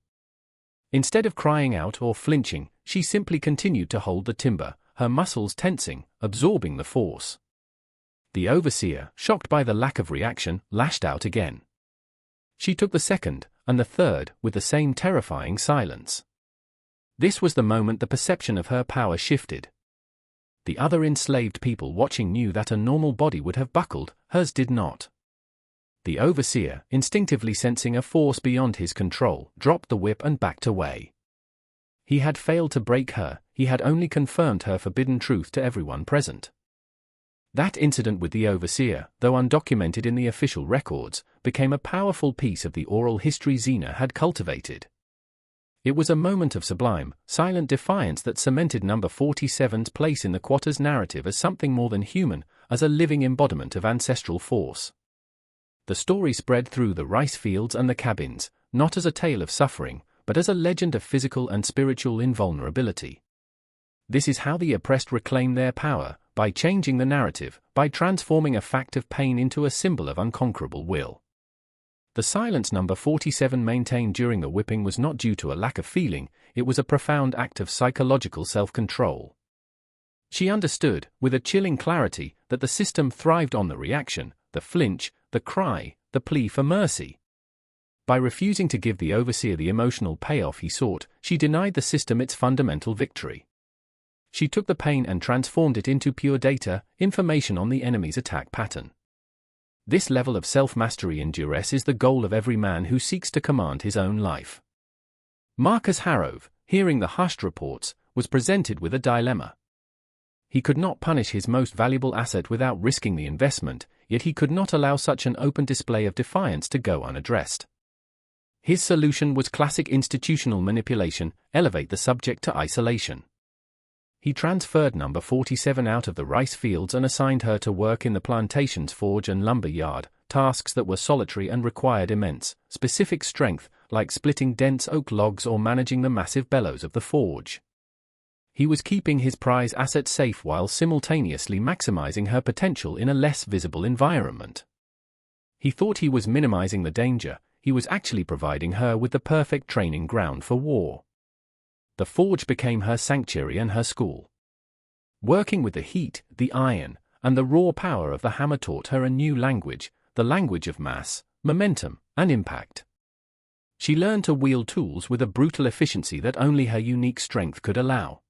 Instead of crying out or flinching, she simply continued to hold the timber, her muscles tensing, absorbing the force. The overseer, shocked by the lack of reaction, lashed out again. She took the second, and the third, with the same terrifying silence. This was the moment the perception of her power shifted. The other enslaved people watching knew that a normal body would have buckled, hers did not. The overseer, instinctively sensing a force beyond his control, dropped the whip and backed away. He had failed to break her, he had only confirmed her forbidden truth to everyone present. That incident with the overseer, though undocumented in the official records, became a powerful piece of the oral history Zena had cultivated. It was a moment of sublime, silent defiance that cemented number 47's place in the Quater's narrative as something more than human, as a living embodiment of ancestral force. The story spread through the rice fields and the cabins, not as a tale of suffering, but as a legend of physical and spiritual invulnerability. This is how the oppressed reclaim their power, by changing the narrative, by transforming a fact of pain into a symbol of unconquerable will. The silence number 47 maintained during the whipping was not due to a lack of feeling, it was a profound act of psychological self-control. She understood, with a chilling clarity, that the system thrived on the reaction, the flinch, the cry, the plea for mercy. By refusing to give the overseer the emotional payoff he sought, she denied the system its fundamental victory. She took the pain and transformed it into pure data, information on the enemy's attack pattern. This level of self-mastery in duress is the goal of every man who seeks to command his own life. Marcus Harrove, hearing the hushed reports, was presented with a dilemma. He could not punish his most valuable asset without risking the investment, yet he could not allow such an open display of defiance to go unaddressed. His solution was classic institutional manipulation: elevate the subject to isolation. He transferred number 47 out of the rice fields and assigned her to work in the plantation's forge and lumber yard, tasks that were solitary and required immense, specific strength, like splitting dense oak logs or managing the massive bellows of the forge. He was keeping his prize asset safe while simultaneously maximizing her potential in a less visible environment. He thought he was minimizing the danger, he was actually providing her with the perfect training ground for war. The forge became her sanctuary and her school. Working with the heat, the iron, and the raw power of the hammer taught her a new language, the language of mass, momentum, and impact. She learned to wield tools with a brutal efficiency that only her unique strength could allow.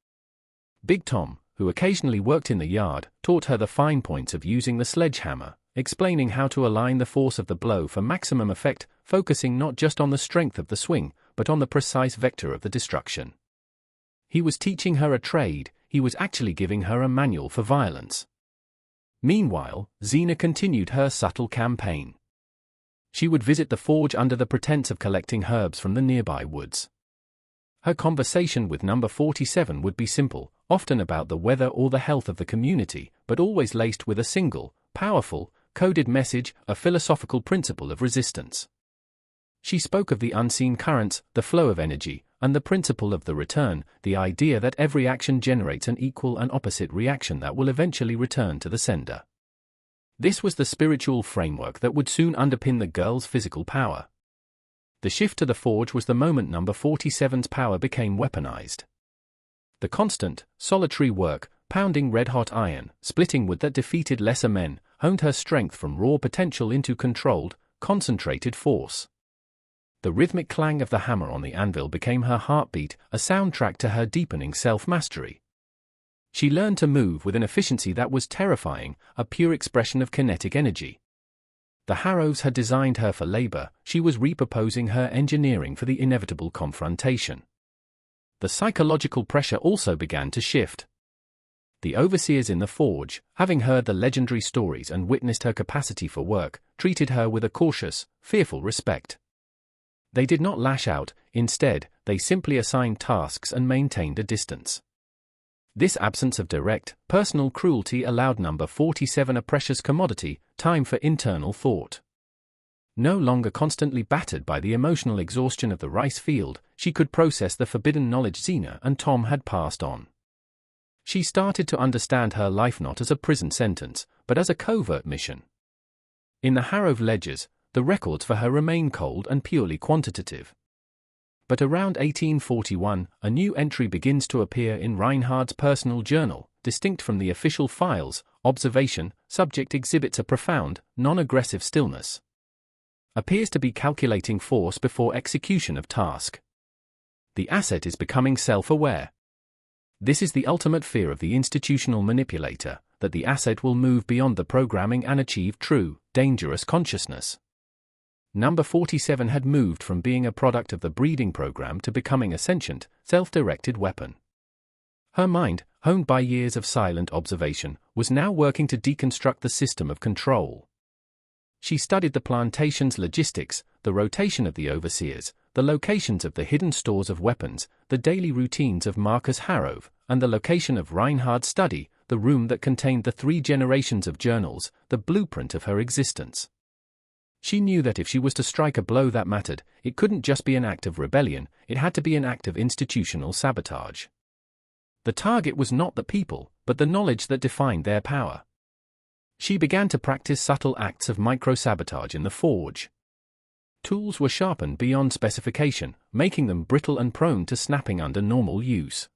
Big Tom, who occasionally worked in the yard, taught her the fine points of using the sledgehammer, explaining how to align the force of the blow for maximum effect, focusing not just on the strength of the swing, but on the precise vector of the destruction. He was teaching her a trade, he was actually giving her a manual for violence. Meanwhile, Zena continued her subtle campaign. She would visit the forge under the pretense of collecting herbs from the nearby woods. Her conversation with number 47 would be simple, often about the weather or the health of the community, but always laced with a single, powerful, coded message, a philosophical principle of resistance. She spoke of the unseen currents, the flow of energy, and the principle of the return, the idea that every action generates an equal and opposite reaction that will eventually return to the sender. This was the spiritual framework that would soon underpin the girl's physical power. The shift to the forge was the moment number 47's power became weaponized. The constant, solitary work, pounding red-hot iron, splitting wood that defeated lesser men, honed her strength from raw potential into controlled, concentrated force. The rhythmic clang of the hammer on the anvil became her heartbeat, a soundtrack to her deepening self-mastery. She learned to move with an efficiency that was terrifying, a pure expression of kinetic energy. The Harroves had designed her for labor, she was repurposing her engineering for the inevitable confrontation. The psychological pressure also began to shift. The overseers in the forge, having heard the legendary stories and witnessed her capacity for work, treated her with a cautious, fearful respect. They did not lash out, instead, they simply assigned tasks and maintained a distance. This absence of direct, personal cruelty allowed number 47 a precious commodity, time for internal thought. No longer constantly battered by the emotional exhaustion of the rice field, she could process the forbidden knowledge Xena and Tom had passed on. She started to understand her life not as a prison sentence, but as a covert mission. In the Harrove ledgers, the records for her remain cold and purely quantitative. But around 1841, a new entry begins to appear in Reinhardt's personal journal, distinct from the official files. Observation, subject exhibits a profound, non-aggressive stillness. Appears to be calculating force before execution of task. The asset is becoming self-aware. This is the ultimate fear of the institutional manipulator, that the asset will move beyond the programming and achieve true, dangerous consciousness. Number 47 had moved from being a product of the breeding program to becoming a sentient, self-directed weapon. Her mind, honed by years of silent observation, was now working to deconstruct the system of control. She studied the plantation's logistics, the rotation of the overseers, the locations of the hidden stores of weapons, the daily routines of Marcus Harrove, and the location of Reinhardt's study, the room that contained the 3 generations of journals, the blueprint of her existence. She knew that if she was to strike a blow that mattered, it couldn't just be an act of rebellion, it had to be an act of institutional sabotage. The target was not the people, but the knowledge that defined their power. She began to practice subtle acts of micro-sabotage in the forge. Tools were sharpened beyond specification, making them brittle and prone to snapping under normal use.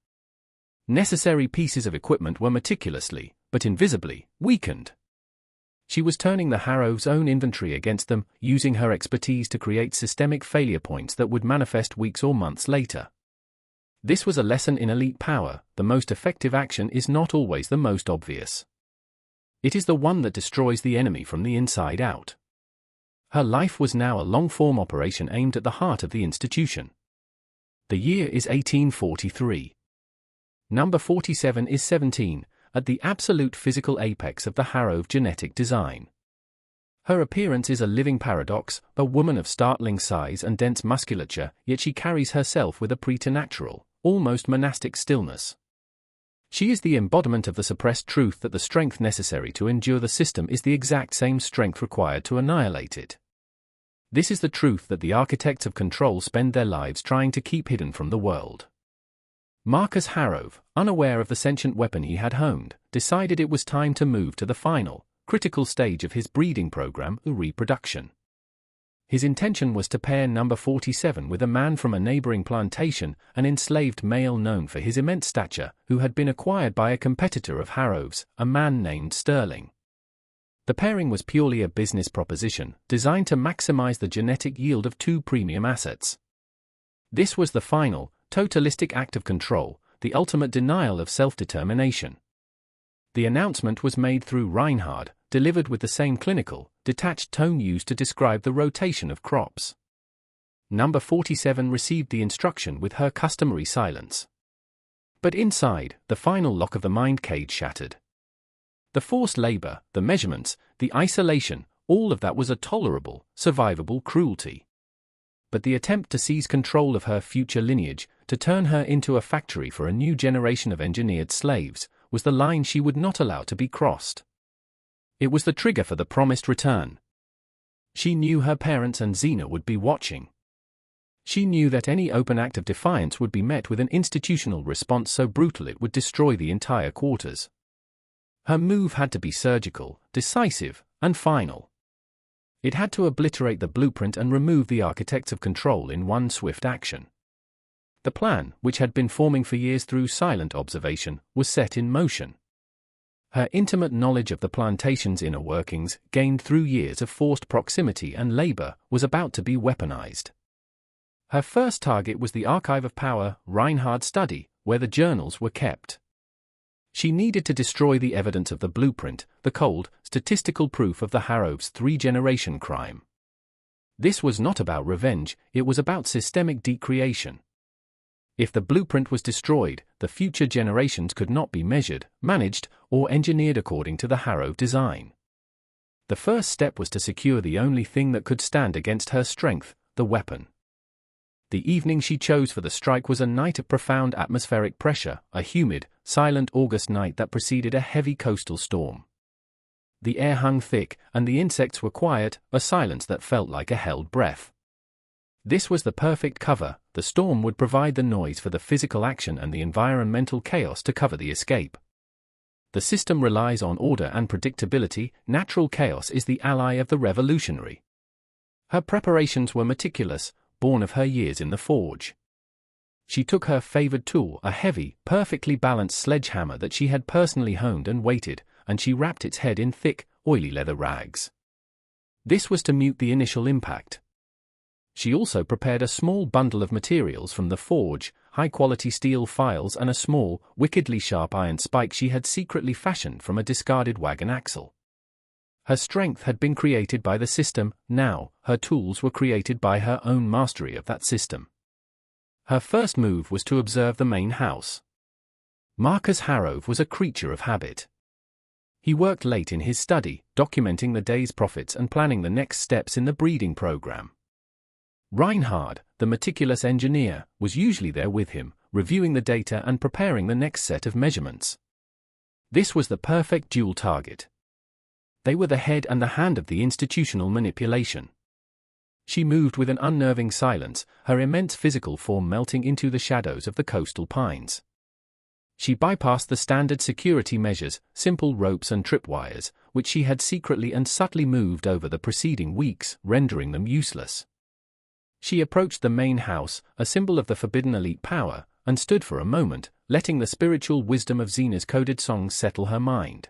Necessary pieces of equipment were meticulously, but invisibly, weakened. She was turning the Harrove's own inventory against them, using her expertise to create systemic failure points that would manifest weeks or months later. This was a lesson in elite power: the most effective action is not always the most obvious. It is the one that destroys the enemy from the inside out. Her life was now a long-form operation aimed at the heart of the institution. The year is 1843. Number 47 is 17, at the absolute physical apex of the Harrove genetic design. Her appearance is a living paradox, a woman of startling size and dense musculature, yet she carries herself with a preternatural, almost monastic stillness. She is the embodiment of the suppressed truth that the strength necessary to endure the system is the exact same strength required to annihilate it. This is the truth that the architects of control spend their lives trying to keep hidden from the world. Marcus Harrove, unaware of the sentient weapon he had honed, decided it was time to move to the final, critical stage of his breeding program, reproduction. His intention was to pair number 47 with a man from a neighboring plantation, an enslaved male known for his immense stature, who had been acquired by a competitor of Harrove's, a man named Sterling. The pairing was purely a business proposition, designed to maximize the genetic yield of 2 premium assets. This was the final, totalistic act of control, the ultimate denial of self-determination. The announcement was made through Reinhardt, delivered with the same clinical, detached tone used to describe the rotation of crops. Number 47 received the instruction with her customary silence. But inside, the final lock of the mind cage shattered. The forced labor, the measurements, the isolation, all of that was a tolerable, survivable cruelty. But the attempt to seize control of her future lineage, to turn her into a factory for a new generation of engineered slaves, was the line she would not allow to be crossed. It was the trigger for the promised return. She knew her parents and Xena would be watching. She knew that any open act of defiance would be met with an institutional response so brutal it would destroy the entire quarters. Her move had to be surgical, decisive, and final. It had to obliterate the blueprint and remove the architects of control in one swift action. The plan, which had been forming for years through silent observation, was set in motion. Her intimate knowledge of the plantation's inner workings, gained through years of forced proximity and labor, was about to be weaponized. Her first target was the Archive of Power, Reinhardt study, where the journals were kept. She needed to destroy the evidence of the blueprint, the cold, statistical proof of the Harrove's three-generation crime. This was not about revenge, it was about systemic decreation. If the blueprint was destroyed, the future generations could not be measured, managed, or engineered according to the Harrove design. The first step was to secure the only thing that could stand against her strength, the weapon. The evening she chose for the strike was a night of profound atmospheric pressure, a humid, silent August night that preceded a heavy coastal storm. The air hung thick, and the insects were quiet, a silence that felt like a held breath. This was the perfect cover. The storm would provide the noise for the physical action and the environmental chaos to cover the escape. The system relies on order and predictability. Natural chaos is the ally of the revolutionary. Her preparations were meticulous, born of her years in the forge. She took her favored tool, a heavy, perfectly balanced sledgehammer that she had personally honed and weighted, and she wrapped its head in thick, oily leather rags. This was to mute the initial impact. She also prepared a small bundle of materials from the forge, high-quality steel files and a small, wickedly sharp iron spike she had secretly fashioned from a discarded wagon axle. Her strength had been created by the system, now, her tools were created by her own mastery of that system. Her first move was to observe the main house. Marcus Harrove was a creature of habit. He worked late in his study, documenting the day's profits and planning the next steps in the breeding program. Reinhardt, the meticulous engineer, was usually there with him, reviewing the data and preparing the next set of measurements. This was the perfect dual target. They were the head and the hand of the institutional manipulation. She moved with an unnerving silence, her immense physical form melting into the shadows of the coastal pines. She bypassed the standard security measures, simple ropes and tripwires, which she had secretly and subtly moved over the preceding weeks, rendering them useless. She approached the main house, a symbol of the forbidden elite power, and stood for a moment, letting the spiritual wisdom of Xena's coded songs settle her mind.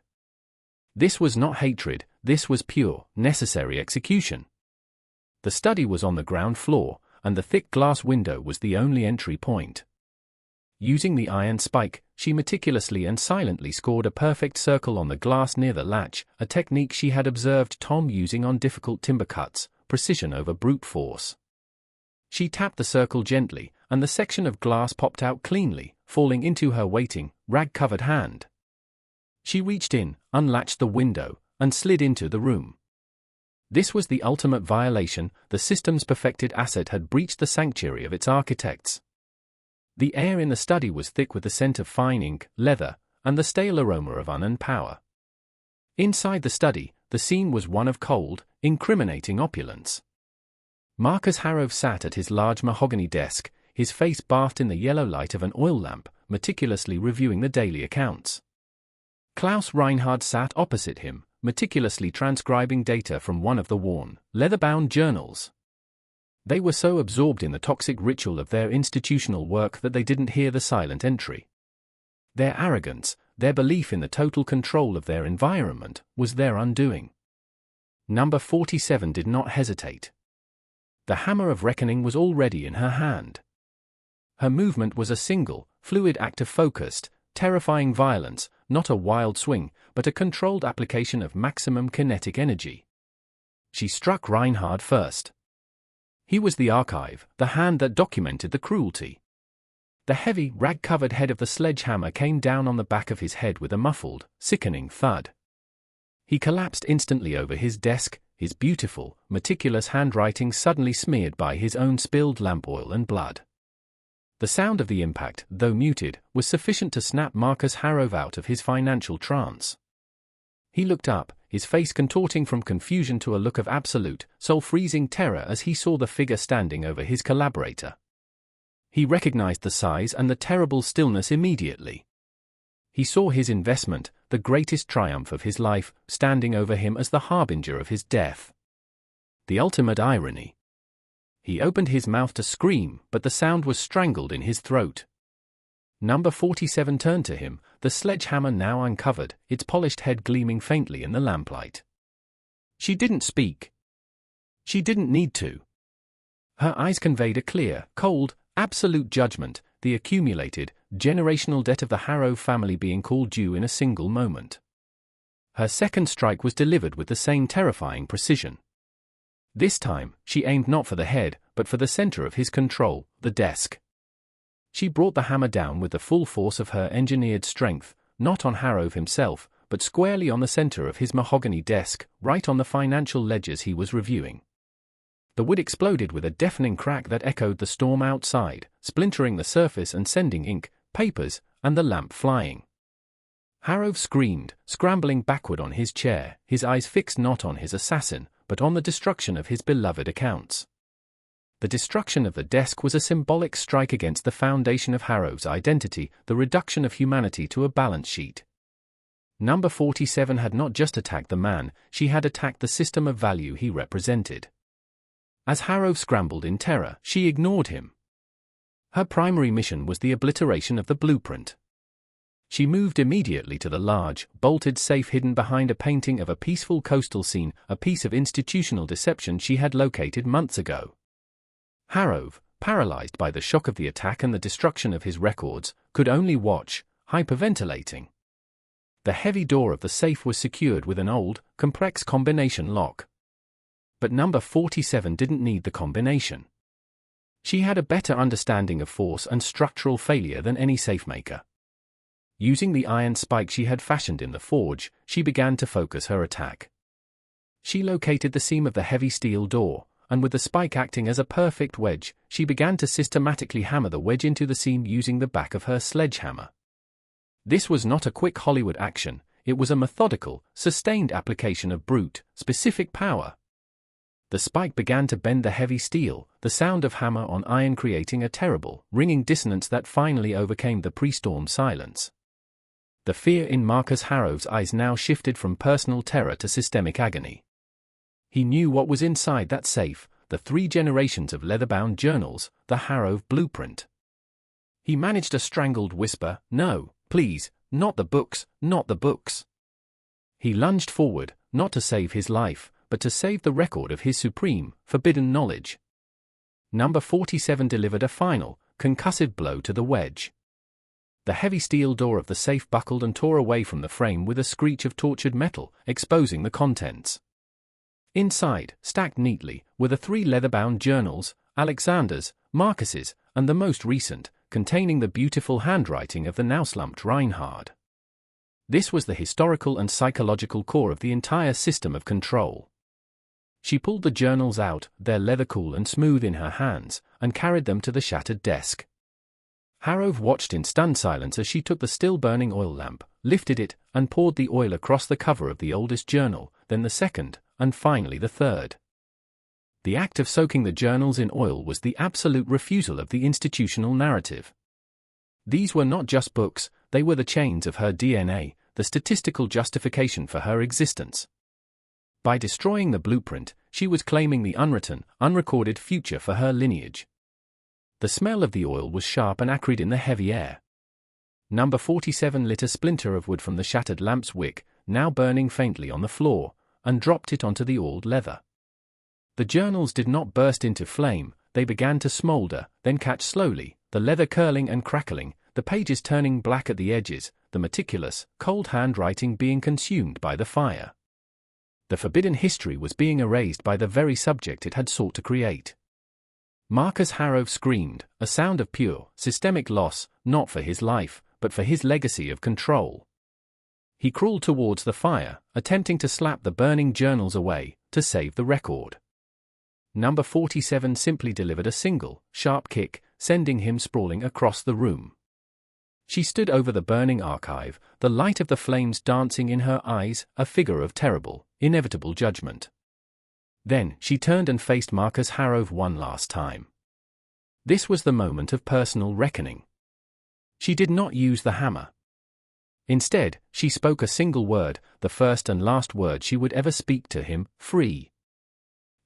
This was not hatred, this was pure, necessary execution. The study was on the ground floor, and the thick glass window was the only entry point. Using the iron spike, she meticulously and silently scored a perfect circle on the glass near the latch, a technique she had observed Tom using on difficult timber cuts, precision over brute force. She tapped the circle gently, and the section of glass popped out cleanly, falling into her waiting, rag-covered hand. She reached in, unlatched the window, and slid into the room. This was the ultimate violation. The system's perfected asset had breached the sanctuary of its architects. The air in the study was thick with the scent of fine ink, leather, and the stale aroma of unearned power. Inside the study, the scene was one of cold, incriminating opulence. Marcus Harrove sat at his large mahogany desk, his face bathed in the yellow light of an oil lamp, meticulously reviewing the daily accounts. Klaus Reinhardt sat opposite him, meticulously transcribing data from one of the worn, leather-bound journals. They were so absorbed in the toxic ritual of their institutional work that they didn't hear the silent entry. Their arrogance, their belief in the total control of their environment, was their undoing. Number 47 did not hesitate. The hammer of reckoning was already in her hand. Her movement was a single, fluid act of focused, terrifying violence, not a wild swing, but a controlled application of maximum kinetic energy. She struck Reinhardt first. He was the archive, the hand that documented the cruelty. The heavy, rag-covered head of the sledgehammer came down on the back of his head with a muffled, sickening thud. He collapsed instantly over his desk, his beautiful, meticulous handwriting suddenly smeared by his own spilled lamp oil and blood. The sound of the impact, though muted, was sufficient to snap Marcus Harrove out of his financial trance. He looked up, his face contorting from confusion to a look of absolute, soul-freezing terror as he saw the figure standing over his collaborator. He recognized the size and the terrible stillness immediately. He saw his investment, the greatest triumph of his life, standing over him as the harbinger of his death. The ultimate irony. He opened his mouth to scream, but the sound was strangled in his throat. Number 47 turned to him, the sledgehammer now uncovered, its polished head gleaming faintly in the lamplight. She didn't speak. She didn't need to. Her eyes conveyed a clear, cold, absolute judgment, the accumulated, generational debt of the Harrove family being called due in a single moment. Her second strike was delivered with the same terrifying precision. This time, she aimed not for the head, but for the center of his control, the desk. She brought the hammer down with the full force of her engineered strength, not on Harrove himself, but squarely on the center of his mahogany desk, right on the financial ledgers he was reviewing. The wood exploded with a deafening crack that echoed the storm outside, splintering the surface and sending ink, papers, and the lamp flying. Harrove screamed, scrambling backward on his chair, his eyes fixed not on his assassin, but on the destruction of his beloved accounts. The destruction of the desk was a symbolic strike against the foundation of Harrove's identity, the reduction of humanity to a balance sheet. Number 47 had not just attacked the man, she had attacked the system of value he represented. As Harrove scrambled in terror, she ignored him. Her primary mission was the obliteration of the blueprint. She moved immediately to the large, bolted safe hidden behind a painting of a peaceful coastal scene, a piece of institutional deception she had located months ago. Harrove, paralyzed by the shock of the attack and the destruction of his records, could only watch, hyperventilating. The heavy door of the safe was secured with an old, complex combination lock. But number 47 didn't need the combination. She had a better understanding of force and structural failure than any safemaker. Using the iron spike she had fashioned in the forge, she began to focus her attack. She located the seam of the heavy steel door, and with the spike acting as a perfect wedge, she began to systematically hammer the wedge into the seam using the back of her sledgehammer. This was not a quick Hollywood action, it was a methodical, sustained application of brute, specific power. The spike began to bend the heavy steel, the sound of hammer on iron creating a terrible, ringing dissonance that finally overcame the pre-storm silence. The fear in Marcus Harrove's eyes now shifted from personal terror to systemic agony. He knew what was inside that safe, the 3 generations of leather-bound journals, the Harrove blueprint. He managed a strangled whisper, "No, please, not the books, not the books." He lunged forward, not to save his life, but to save the record of his supreme, forbidden knowledge. Number 47 delivered a final, concussive blow to the wedge. The heavy steel door of the safe buckled and tore away from the frame with a screech of tortured metal, exposing the contents. Inside, stacked neatly, were the 3 leather-bound journals, Alexander's, Marcus's, and the most recent, containing the beautiful handwriting of the now slumped Reinhardt. This was the historical and psychological core of the entire system of control. She pulled the journals out, their leather cool and smooth in her hands, and carried them to the shattered desk. Harrove watched in stunned silence as she took the still-burning oil lamp, lifted it, and poured the oil across the cover of the oldest journal, then the second, and finally the third. The act of soaking the journals in oil was the absolute refusal of the institutional narrative. These were not just books, they were the chains of her DNA, the statistical justification for her existence. By destroying the blueprint, she was claiming the unwritten, unrecorded future for her lineage. The smell of the oil was sharp and acrid in the heavy air. Number 47 lit a splinter of wood from the shattered lamp's wick, now burning faintly on the floor, and dropped it onto the oiled leather. The journals did not burst into flame, they began to smolder, then catch slowly, the leather curling and crackling, the pages turning black at the edges, the meticulous, cold handwriting being consumed by the fire. The forbidden history was being erased by the very subject it had sought to create. Marcus Harrove screamed, a sound of pure, systemic loss, not for his life, but for his legacy of control. He crawled towards the fire, attempting to slap the burning journals away, to save the record. Number 47 simply delivered a single, sharp kick, sending him sprawling across the room. She stood over the burning archive, the light of the flames dancing in her eyes, a figure of terrible, inevitable judgment. Then, she turned and faced Marcus Harrove one last time. This was the moment of personal reckoning. She did not use the hammer. Instead, she spoke a single word, the first and last word she would ever speak to him: free.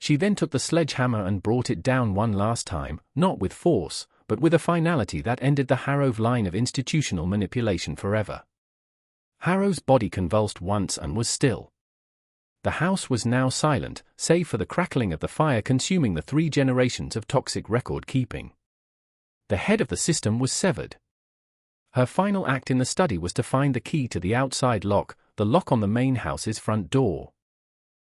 She then took the sledgehammer and brought it down one last time, not with force, but with a finality that ended the Harrove line of institutional manipulation forever. Harrove's body convulsed once and was still. The house was now silent, save for the crackling of the fire consuming the 3 generations of toxic record-keeping. The head of the system was severed. Her final act in the study was to find the key to the outside lock, the lock on the main house's front door.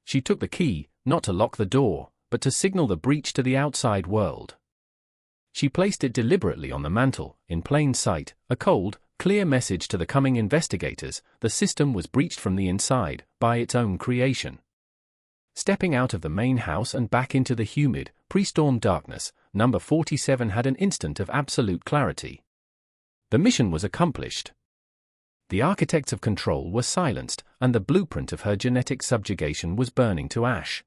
She took the key, not to lock the door, but to signal the breach to the outside world. She placed it deliberately on the mantel, in plain sight, a cold, clear message to the coming investigators: the system was breached from the inside, by its own creation. Stepping out of the main house and back into the humid, pre-storm darkness, number 47 had an instant of absolute clarity. The mission was accomplished. The architects of control were silenced, and the blueprint of her genetic subjugation was burning to ash.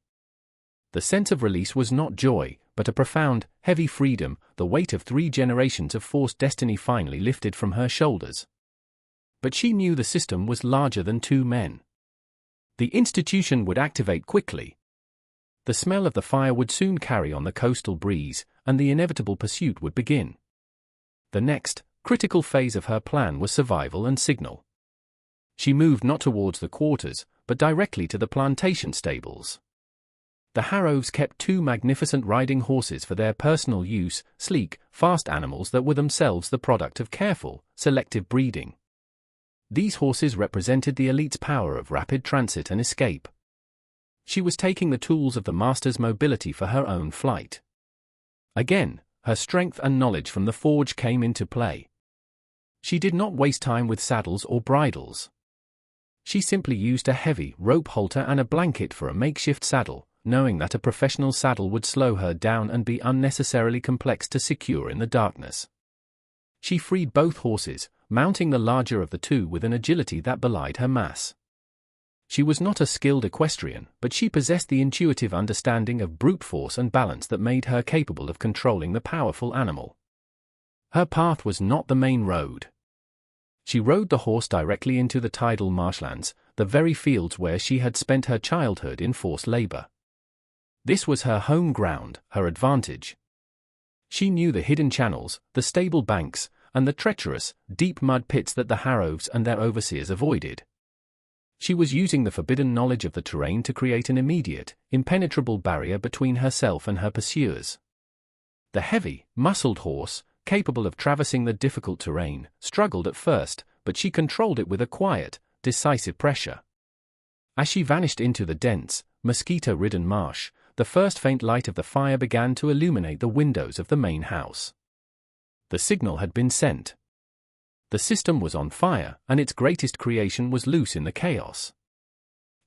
The sense of release was not joy, but a profound, heavy freedom, the weight of 3 generations of forced destiny finally lifted from her shoulders. But she knew the system was larger than 2 men. The institution would activate quickly. The smell of the fire would soon carry on the coastal breeze, and the inevitable pursuit would begin. The next, critical phase of her plan was survival and signal. She moved not towards the quarters, but directly to the plantation stables. The Harroves kept 2 magnificent riding horses for their personal use, sleek, fast animals that were themselves the product of careful, selective breeding. These horses represented the elite's power of rapid transit and escape. She was taking the tools of the master's mobility for her own flight. Again, her strength and knowledge from the forge came into play. She did not waste time with saddles or bridles. She simply used a heavy rope halter and a blanket for a makeshift saddle, knowing that a professional saddle would slow her down and be unnecessarily complex to secure in the darkness. She freed both horses, mounting the larger of the 2 with an agility that belied her mass. She was not a skilled equestrian, but she possessed the intuitive understanding of brute force and balance that made her capable of controlling the powerful animal. Her path was not the main road. She rode the horse directly into the tidal marshlands, the very fields where she had spent her childhood in forced labor. This was her home ground, her advantage. She knew the hidden channels, the stable banks, and the treacherous, deep mud pits that the Harroves and their overseers avoided. She was using the forbidden knowledge of the terrain to create an immediate, impenetrable barrier between herself and her pursuers. The heavy, muscled horse, capable of traversing the difficult terrain, struggled at first, but she controlled it with a quiet, decisive pressure. As she vanished into the dense, mosquito-ridden marsh, the first faint light of the fire began to illuminate the windows of the main house. The signal had been sent. The system was on fire, and its greatest creation was loose in the chaos.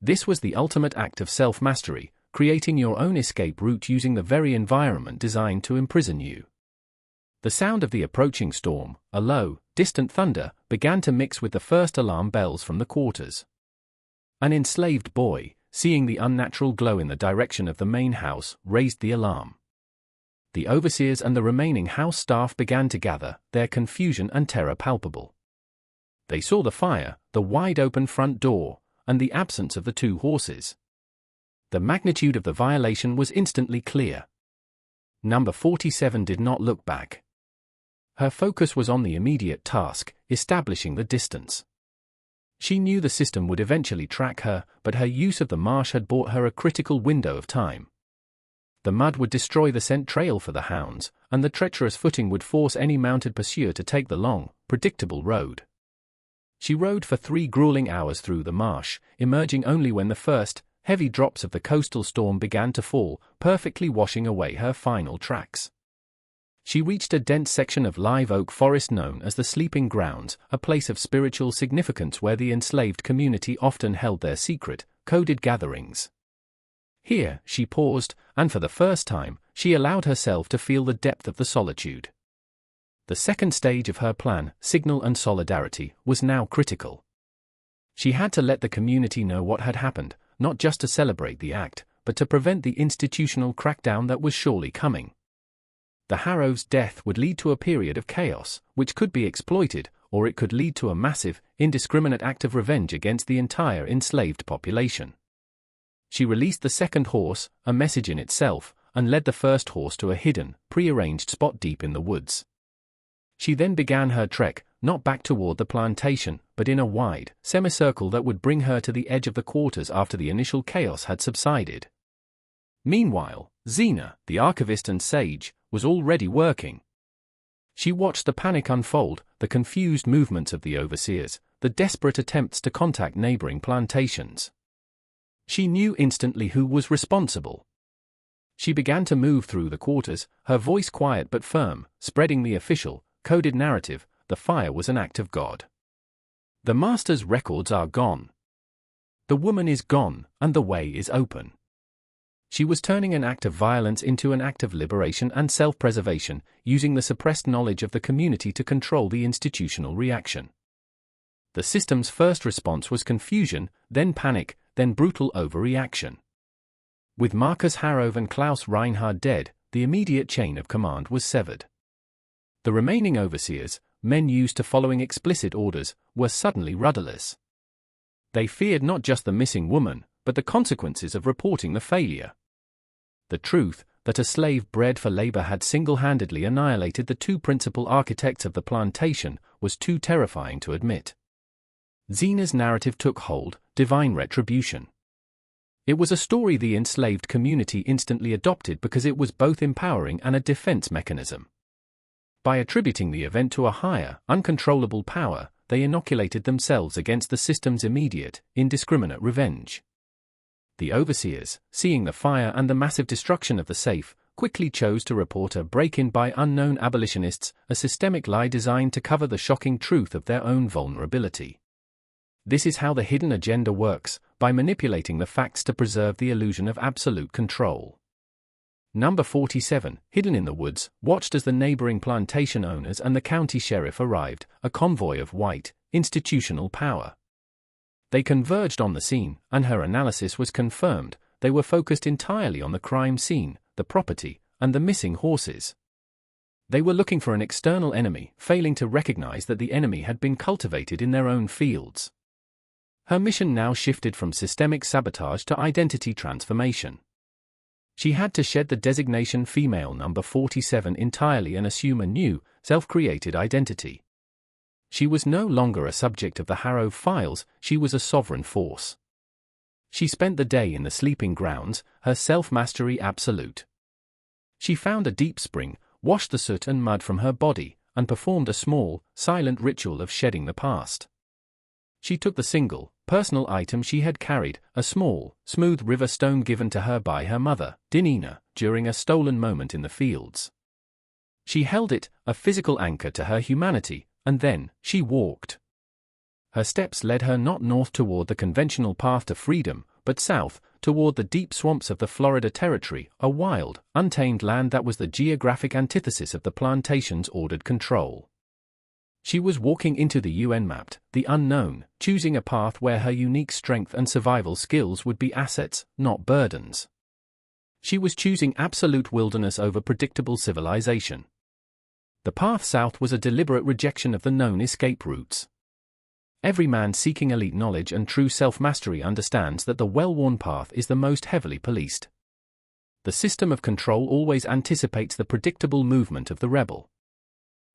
This was the ultimate act of self-mastery, creating your own escape route using the very environment designed to imprison you. The sound of the approaching storm, a low, distant thunder, began to mix with the first alarm bells from the quarters. An enslaved boy, seeing the unnatural glow in the direction of the main house, raised the alarm. The overseers and the remaining house staff began to gather, their confusion and terror palpable. They saw the fire, the wide-open front door, and the absence of the 2 horses. The magnitude of the violation was instantly clear. Number 47 did not look back. Her focus was on the immediate task, establishing the distance. She knew the system would eventually track her, but her use of the marsh had bought her a critical window of time. The mud would destroy the scent trail for the hounds, and the treacherous footing would force any mounted pursuer to take the long, predictable road. She rode for 3 grueling hours through the marsh, emerging only when the first, heavy drops of the coastal storm began to fall, perfectly washing away her final tracks. She reached a dense section of live oak forest known as the Sleeping Grounds, a place of spiritual significance where the enslaved community often held their secret, coded gatherings. Here, she paused, and for the first time, she allowed herself to feel the depth of the solitude. The second stage of her plan, signal and solidarity, was now critical. She had to let the community know what had happened, not just to celebrate the act, but to prevent the institutional crackdown that was surely coming. The Harrove's death would lead to a period of chaos, which could be exploited, or it could lead to a massive, indiscriminate act of revenge against the entire enslaved population. She released the second horse, a message in itself, and led the first horse to a hidden, prearranged spot deep in the woods. She then began her trek, not back toward the plantation, but in a wide, semicircle that would bring her to the edge of the quarters after the initial chaos had subsided. Meanwhile, Xena, the archivist and sage, was already working. She watched the panic unfold, the confused movements of the overseers, the desperate attempts to contact neighboring plantations. She knew instantly who was responsible. She began to move through the quarters, her voice quiet but firm, spreading the official, coded narrative: the fire was an act of God. The master's records are gone. The woman is gone, and the way is open. She was turning an act of violence into an act of liberation and self-preservation, using the suppressed knowledge of the community to control the institutional reaction. The system's first response was confusion, then panic, then brutal overreaction. With Marcus Harrove and Klaus Reinhardt dead, the immediate chain of command was severed. The remaining overseers, men used to following explicit orders, were suddenly rudderless. They feared not just the missing woman, but the consequences of reporting the failure. The truth, that a slave bred for labor had single-handedly annihilated the two principal architects of the plantation, was too terrifying to admit. Xena's narrative took hold: divine retribution. It was a story the enslaved community instantly adopted because it was both empowering and a defense mechanism. By attributing the event to a higher, uncontrollable power, they inoculated themselves against the system's immediate, indiscriminate revenge. The overseers, seeing the fire and the massive destruction of the safe, quickly chose to report a break-in by unknown abolitionists, a systemic lie designed to cover the shocking truth of their own vulnerability. This is how the hidden agenda works, by manipulating the facts to preserve the illusion of absolute control. Number 47, hidden in the woods, watched as the neighboring plantation owners and the county sheriff arrived, a convoy of white, institutional power. They converged on the scene, and her analysis was confirmed. They were focused entirely on the crime scene, the property, and the missing horses. They were looking for an external enemy, failing to recognize that the enemy had been cultivated in their own fields. Her mission now shifted from systemic sabotage to identity transformation. She had to shed the designation female number 47 entirely and assume a new, self-created identity. She was no longer a subject of the Harrove files, she was a sovereign force. She spent the day in the sleeping grounds, her self-mastery absolute. She found a deep spring, washed the soot and mud from her body, and performed a small, silent ritual of shedding the past. She took the single, personal item she had carried, a small, smooth river stone given to her by her mother, Dinina, during a stolen moment in the fields. She held it, a physical anchor to her humanity, and then, she walked. Her steps led her not north toward the conventional path to freedom, but south, toward the deep swamps of the Florida Territory, a wild, untamed land that was the geographic antithesis of the plantation's ordered control. She was walking into the UN-mapped, the unknown, choosing a path where her unique strength and survival skills would be assets, not burdens. She was choosing absolute wilderness over predictable civilization. The path south was a deliberate rejection of the known escape routes. Every man seeking elite knowledge and true self-mastery understands that the well-worn path is the most heavily policed. The system of control always anticipates the predictable movement of the rebel.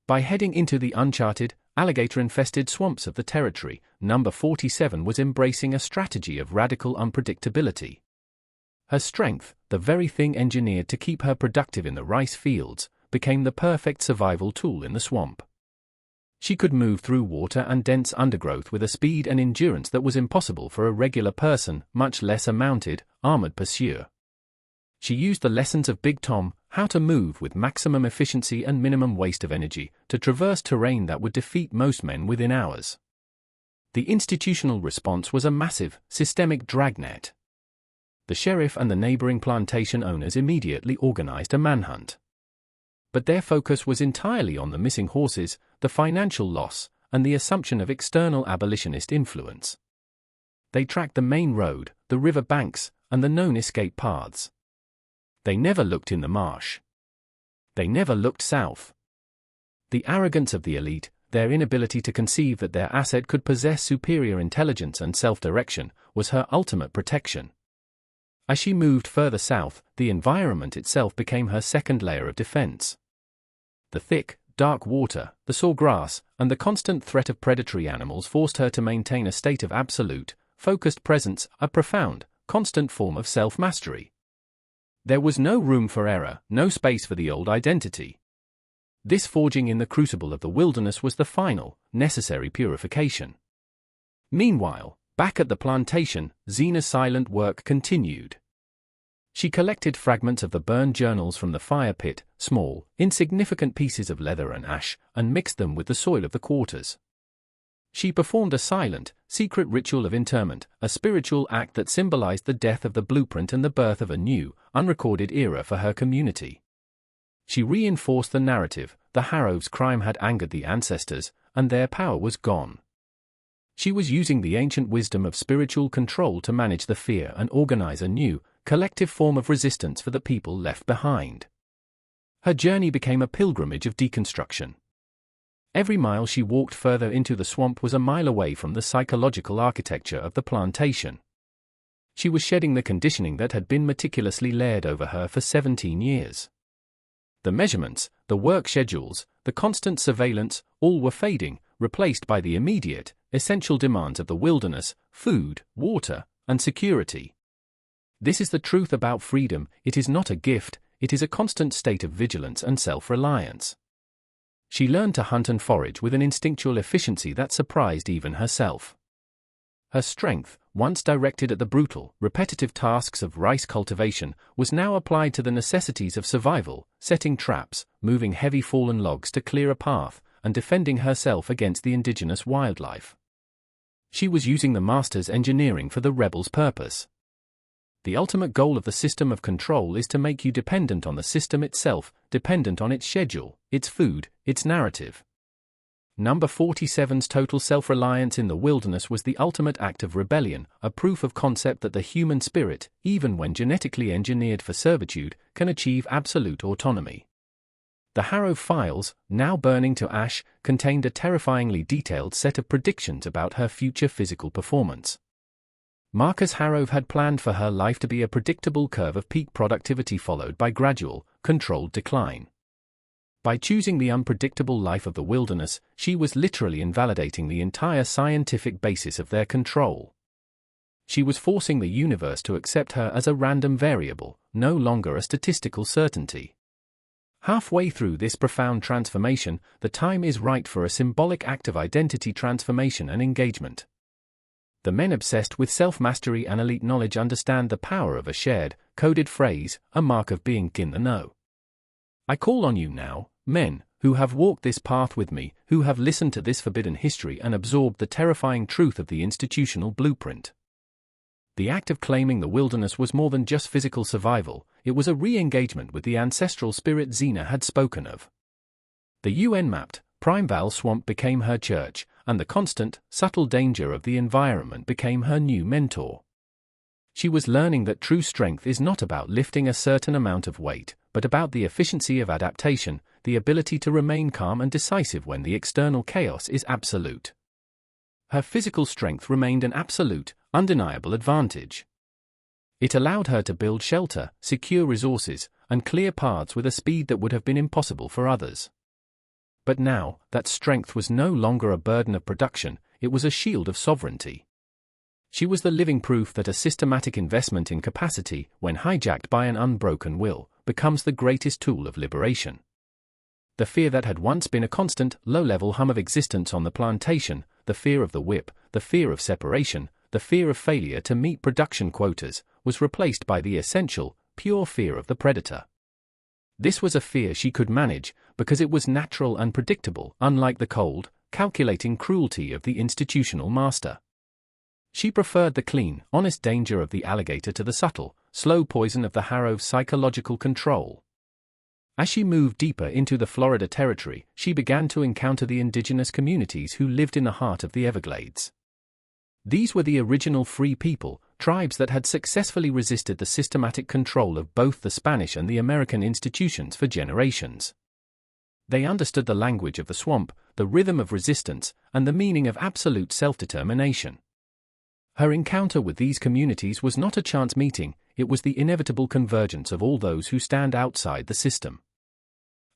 By heading into the uncharted, alligator-infested swamps of the territory, number 47 was embracing a strategy of radical unpredictability. Her strength, the very thing engineered to keep her productive in the rice fields, became the perfect survival tool in the swamp. She could move through water and dense undergrowth with a speed and endurance that was impossible for a regular person, much less a mounted, armored pursuer. She used the lessons of Big Tom, how to move with maximum efficiency and minimum waste of energy, to traverse terrain that would defeat most men within hours. The institutional response was a massive, systemic dragnet. The sheriff and the neighboring plantation owners immediately organized a manhunt. But their focus was entirely on the missing horses, the financial loss, and the assumption of external abolitionist influence. They tracked the main road, the river banks, and the known escape paths. They never looked in the marsh. They never looked south. The arrogance of the elite, their inability to conceive that their asset could possess superior intelligence and self-direction, was her ultimate protection. As she moved further south, the environment itself became her second layer of defense. The thick, dark water, the sawgrass, and the constant threat of predatory animals forced her to maintain a state of absolute, focused presence, a profound, constant form of self-mastery. There was no room for error, no space for the old identity. This forging in the crucible of the wilderness was the final, necessary purification. Meanwhile, back at the plantation, Zena's silent work continued. She collected fragments of the burned journals from the fire pit, small, insignificant pieces of leather and ash, and mixed them with the soil of the quarters. She performed a silent, secret ritual of interment, a spiritual act that symbolized the death of the blueprint and the birth of a new, unrecorded era for her community. She reinforced the narrative: the Harrove's crime had angered the ancestors, and their power was gone. She was using the ancient wisdom of spiritual control to manage the fear and organize a new, collective form of resistance for the people left behind. Her journey became a pilgrimage of deconstruction. Every mile she walked further into the swamp was a mile away from the psychological architecture of the plantation. She was shedding the conditioning that had been meticulously layered over her for 17 years. The measurements, the work schedules, the constant surveillance, all were fading, replaced by the immediate, essential demands of the wilderness: food, water, and security. This is the truth about freedom: it is not a gift, it is a constant state of vigilance and self-reliance. She learned to hunt and forage with an instinctual efficiency that surprised even herself. Her strength, once directed at the brutal, repetitive tasks of rice cultivation, was now applied to the necessities of survival: setting traps, moving heavy fallen logs to clear a path, and defending herself against the indigenous wildlife. She was using the master's engineering for the rebel's purpose. The ultimate goal of the system of control is to make you dependent on the system itself, dependent on its schedule, its food, its narrative. Number 47's total self-reliance in the wilderness was the ultimate act of rebellion, a proof of concept that the human spirit, even when genetically engineered for servitude, can achieve absolute autonomy. The Harrove files, now burning to ash, contained a terrifyingly detailed set of predictions about her future physical performance. Marcus Harrove had planned for her life to be a predictable curve of peak productivity followed by gradual, controlled decline. By choosing the unpredictable life of the wilderness, she was literally invalidating the entire scientific basis of their control. She was forcing the universe to accept her as a random variable, no longer a statistical certainty. Halfway through this profound transformation, the time is right for a symbolic act of identity transformation and engagement. The men obsessed with self-mastery and elite knowledge understand the power of a shared, coded phrase, a mark of being in the know. I call on you now, men, who have walked this path with me, who have listened to this forbidden history and absorbed the terrifying truth of the institutional blueprint. The act of claiming the wilderness was more than just physical survival, it was a re-engagement with the ancestral spirit Zena had spoken of. The UN-mapped, Primeval swamp became her church, and the constant, subtle danger of the environment became her new mentor. She was learning that true strength is not about lifting a certain amount of weight, but about the efficiency of adaptation, the ability to remain calm and decisive when the external chaos is absolute. Her physical strength remained an absolute, undeniable advantage. It allowed her to build shelter, secure resources, and clear paths with a speed that would have been impossible for others. But now, that strength was no longer a burden of production, it was a shield of sovereignty. She was the living proof that a systematic investment in capacity, when hijacked by an unbroken will, becomes the greatest tool of liberation. The fear that had once been a constant, low-level hum of existence on the plantation, the fear of the whip, the fear of separation, the fear of failure to meet production quotas, was replaced by the essential, pure fear of the predator. This was a fear she could manage, because it was natural and predictable, unlike the cold, calculating cruelty of the institutional master. She preferred the clean, honest danger of the alligator to the subtle, slow poison of the Harrove's psychological control. As she moved deeper into the Florida Territory, she began to encounter the indigenous communities who lived in the heart of the Everglades. These were the original free people, tribes that had successfully resisted the systematic control of both the Spanish and the American institutions for generations. They understood the language of the swamp, the rhythm of resistance, and the meaning of absolute self-determination. Her encounter with these communities was not a chance meeting, it was the inevitable convergence of all those who stand outside the system.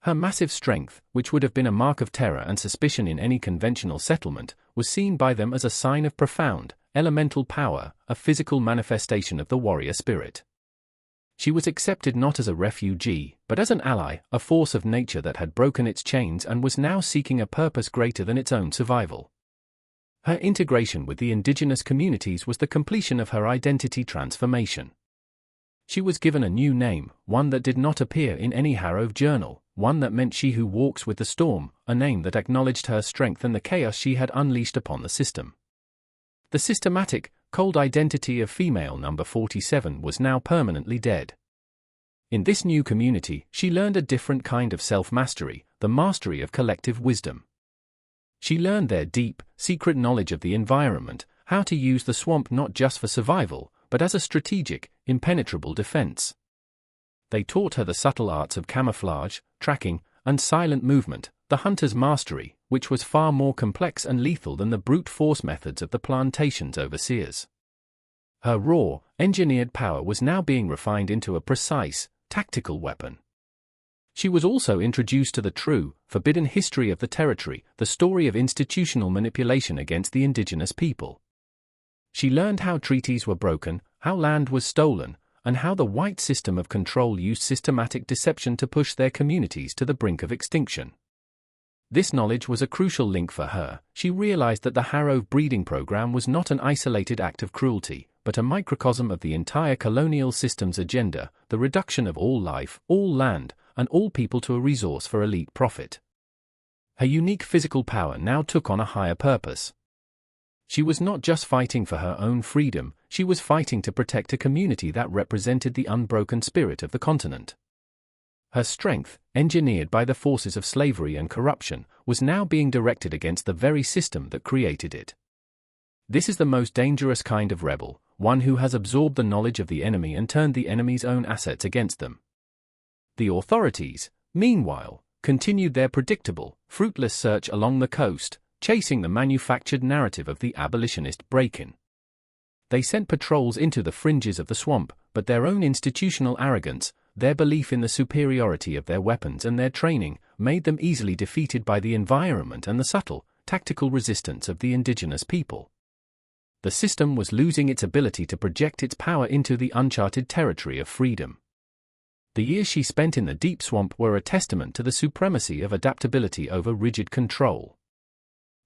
Her massive strength, which would have been a mark of terror and suspicion in any conventional settlement, was seen by them as a sign of profound, elemental power, a physical manifestation of the warrior spirit. She was accepted not as a refugee, but as an ally, a force of nature that had broken its chains and was now seeking a purpose greater than its own survival. Her integration with the indigenous communities was the completion of her identity transformation. She was given a new name, one that did not appear in any Harrove journal, one that meant she who walks with the storm, a name that acknowledged her strength and the chaos she had unleashed upon the system. The systematic, cold identity of female number 47 was now permanently dead. In this new community, she learned a different kind of self-mastery, the mastery of collective wisdom. She learned their deep, secret knowledge of the environment, how to use the swamp not just for survival, but as a strategic, impenetrable defense. They taught her the subtle arts of camouflage, tracking, and silent movement, the hunter's mastery, which was far more complex and lethal than the brute force methods of the plantation's overseers. Her raw, engineered power was now being refined into a precise, tactical weapon. She was also introduced to the true, forbidden history of the territory, the story of institutional manipulation against the indigenous people. She learned how treaties were broken, how land was stolen, and how the white system of control used systematic deception to push their communities to the brink of extinction. This knowledge was a crucial link for her. She realized that the Harrove breeding program was not an isolated act of cruelty, but a microcosm of the entire colonial system's agenda, the reduction of all life, all land, and all people to a resource for elite profit. Her unique physical power now took on a higher purpose. She was not just fighting for her own freedom, she was fighting to protect a community that represented the unbroken spirit of the continent. Her strength, engineered by the forces of slavery and corruption, was now being directed against the very system that created it. This is the most dangerous kind of rebel, one who has absorbed the knowledge of the enemy and turned the enemy's own assets against them. The authorities, meanwhile, continued their predictable, fruitless search along the coast, chasing the manufactured narrative of the abolitionist break-in. They sent patrols into the fringes of the swamp, but their own institutional arrogance, their belief in the superiority of their weapons and their training, made them easily defeated by the environment and the subtle, tactical resistance of the indigenous people. The system was losing its ability to project its power into the uncharted territory of freedom. The years she spent in the deep swamp were a testament to the supremacy of adaptability over rigid control.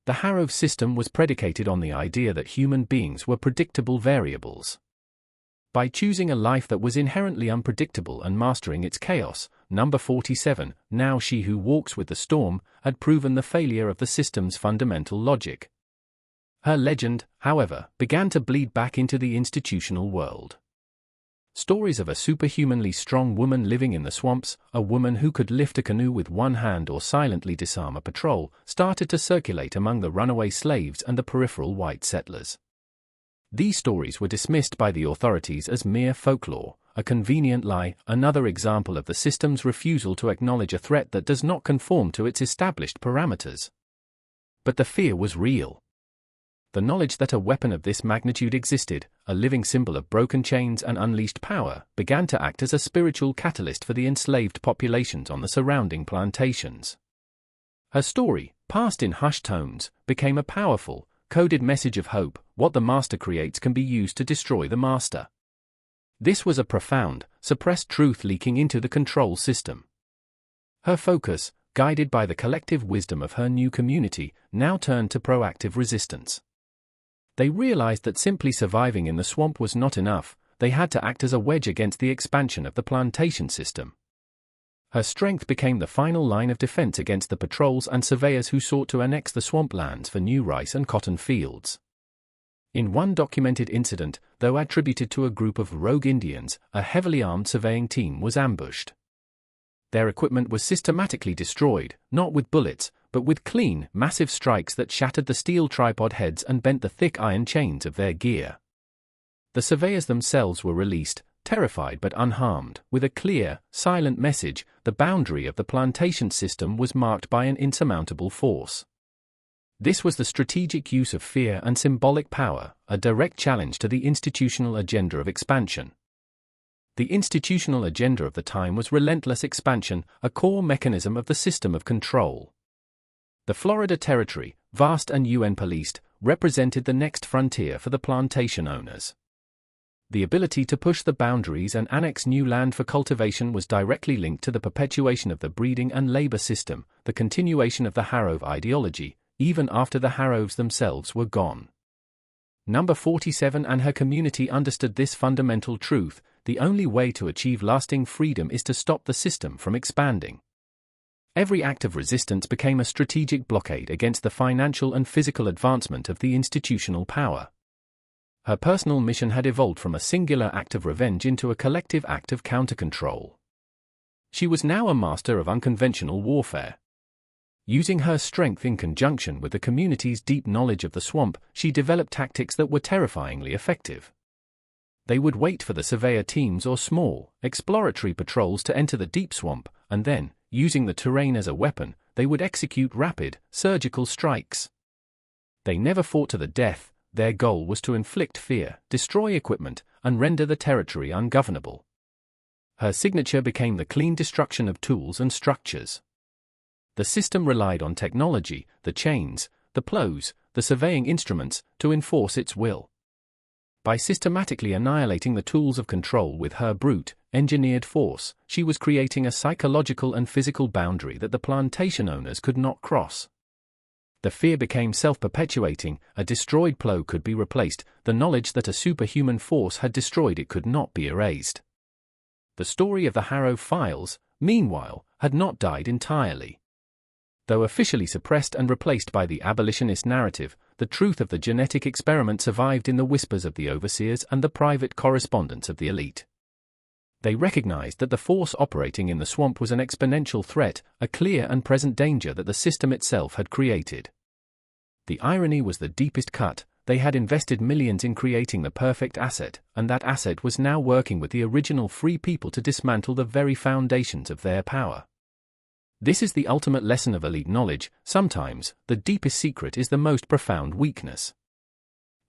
The Harrove system was predicated on the idea that human beings were predictable variables. By choosing a life that was inherently unpredictable and mastering its chaos, number 47, now she who walks with the storm, had proven the failure of the system's fundamental logic. Her legend, however, began to bleed back into the institutional world. Stories of a superhumanly strong woman living in the swamps, a woman who could lift a canoe with one hand or silently disarm a patrol, started to circulate among the runaway slaves and the peripheral white settlers. These stories were dismissed by the authorities as mere folklore, a convenient lie, another example of the system's refusal to acknowledge a threat that does not conform to its established parameters. But the fear was real. The knowledge that a weapon of this magnitude existed, a living symbol of broken chains and unleashed power, began to act as a spiritual catalyst for the enslaved populations on the surrounding plantations. Her story, passed in hushed tones, became a powerful, coded message of hope. What the master creates can be used to destroy the master. This was a profound, suppressed truth leaking into the control system. Her focus, guided by the collective wisdom of her new community, now turned to proactive resistance. They realized that simply surviving in the swamp was not enough, they had to act as a wedge against the expansion of the plantation system. Her strength became the final line of defense against the patrols and surveyors who sought to annex the swamplands for new rice and cotton fields. In one documented incident, though attributed to a group of rogue Indians, a heavily armed surveying team was ambushed. Their equipment was systematically destroyed, not with bullets, but with clean, massive strikes that shattered the steel tripod heads and bent the thick iron chains of their gear. The surveyors themselves were released, terrified but unharmed, with a clear, silent message: the boundary of the plantation system was marked by an insurmountable force. This was the strategic use of fear and symbolic power, a direct challenge to the institutional agenda of expansion. The institutional agenda of the time was relentless expansion, a core mechanism of the system of control. The Florida Territory, vast and UN-policed, represented the next frontier for the plantation owners. The ability to push the boundaries and annex new land for cultivation was directly linked to the perpetuation of the breeding and labor system, the continuation of the Harrove ideology, even after the Harroves themselves were gone. Number 47 and her community understood this fundamental truth: the only way to achieve lasting freedom is to stop the system from expanding. Every act of resistance became a strategic blockade against the financial and physical advancement of the institutional power. Her personal mission had evolved from a singular act of revenge into a collective act of counter-control. She was now a master of unconventional warfare. Using her strength in conjunction with the community's deep knowledge of the swamp, she developed tactics that were terrifyingly effective. They would wait for the surveyor teams or small, exploratory patrols to enter the deep swamp, and then, using the terrain as a weapon, they would execute rapid, surgical strikes. They never fought to the death. Their goal was to inflict fear, destroy equipment, and render the territory ungovernable. Her signature became the clean destruction of tools and structures. The system relied on technology, the chains, the plows, the surveying instruments, to enforce its will. By systematically annihilating the tools of control with her brute, engineered force, she was creating a psychological and physical boundary that the plantation owners could not cross. The fear became self-perpetuating: a destroyed plow could be replaced, the knowledge that a superhuman force had destroyed it could not be erased. The story of the Harrove files, meanwhile, had not died entirely. Though officially suppressed and replaced by the abolitionist narrative, the truth of the genetic experiment survived in the whispers of the overseers and the private correspondence of the elite. They recognized that the force operating in the swamp was an exponential threat, a clear and present danger that the system itself had created. The irony was the deepest cut: they had invested millions in creating the perfect asset, and that asset was now working with the original free people to dismantle the very foundations of their power. This is the ultimate lesson of elite knowledge: sometimes, the deepest secret is the most profound weakness.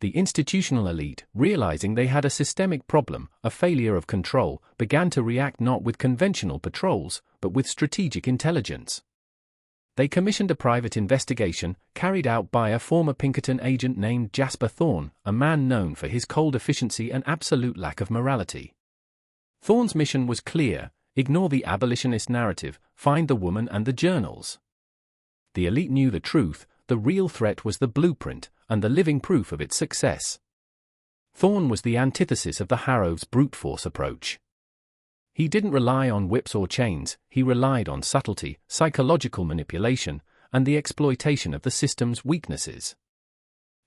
The institutional elite, realizing they had a systemic problem, a failure of control, began to react not with conventional patrols, but with strategic intelligence. They commissioned a private investigation, carried out by a former Pinkerton agent named Jasper Thorne, a man known for his cold efficiency and absolute lack of morality. Thorne's mission was clear: ignore the abolitionist narrative, find the woman and the journals. The elite knew the truth: the real threat was the blueprint, and the living proof of its success. Thorne was the antithesis of the Harrove's brute force approach. He didn't rely on whips or chains, he relied on subtlety, psychological manipulation, and the exploitation of the system's weaknesses.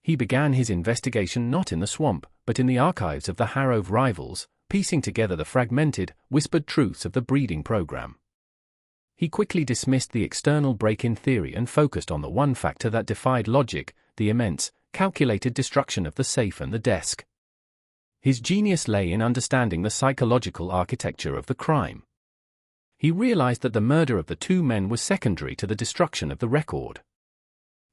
He began his investigation not in the swamp, but in the archives of the Harrove rivals, piecing together the fragmented, whispered truths of the breeding program. He quickly dismissed the external break-in theory and focused on the one factor that defied logic: the immense, calculated destruction of the safe and the desk. His genius lay in understanding the psychological architecture of the crime. He realized that the murder of the two men was secondary to the destruction of the record.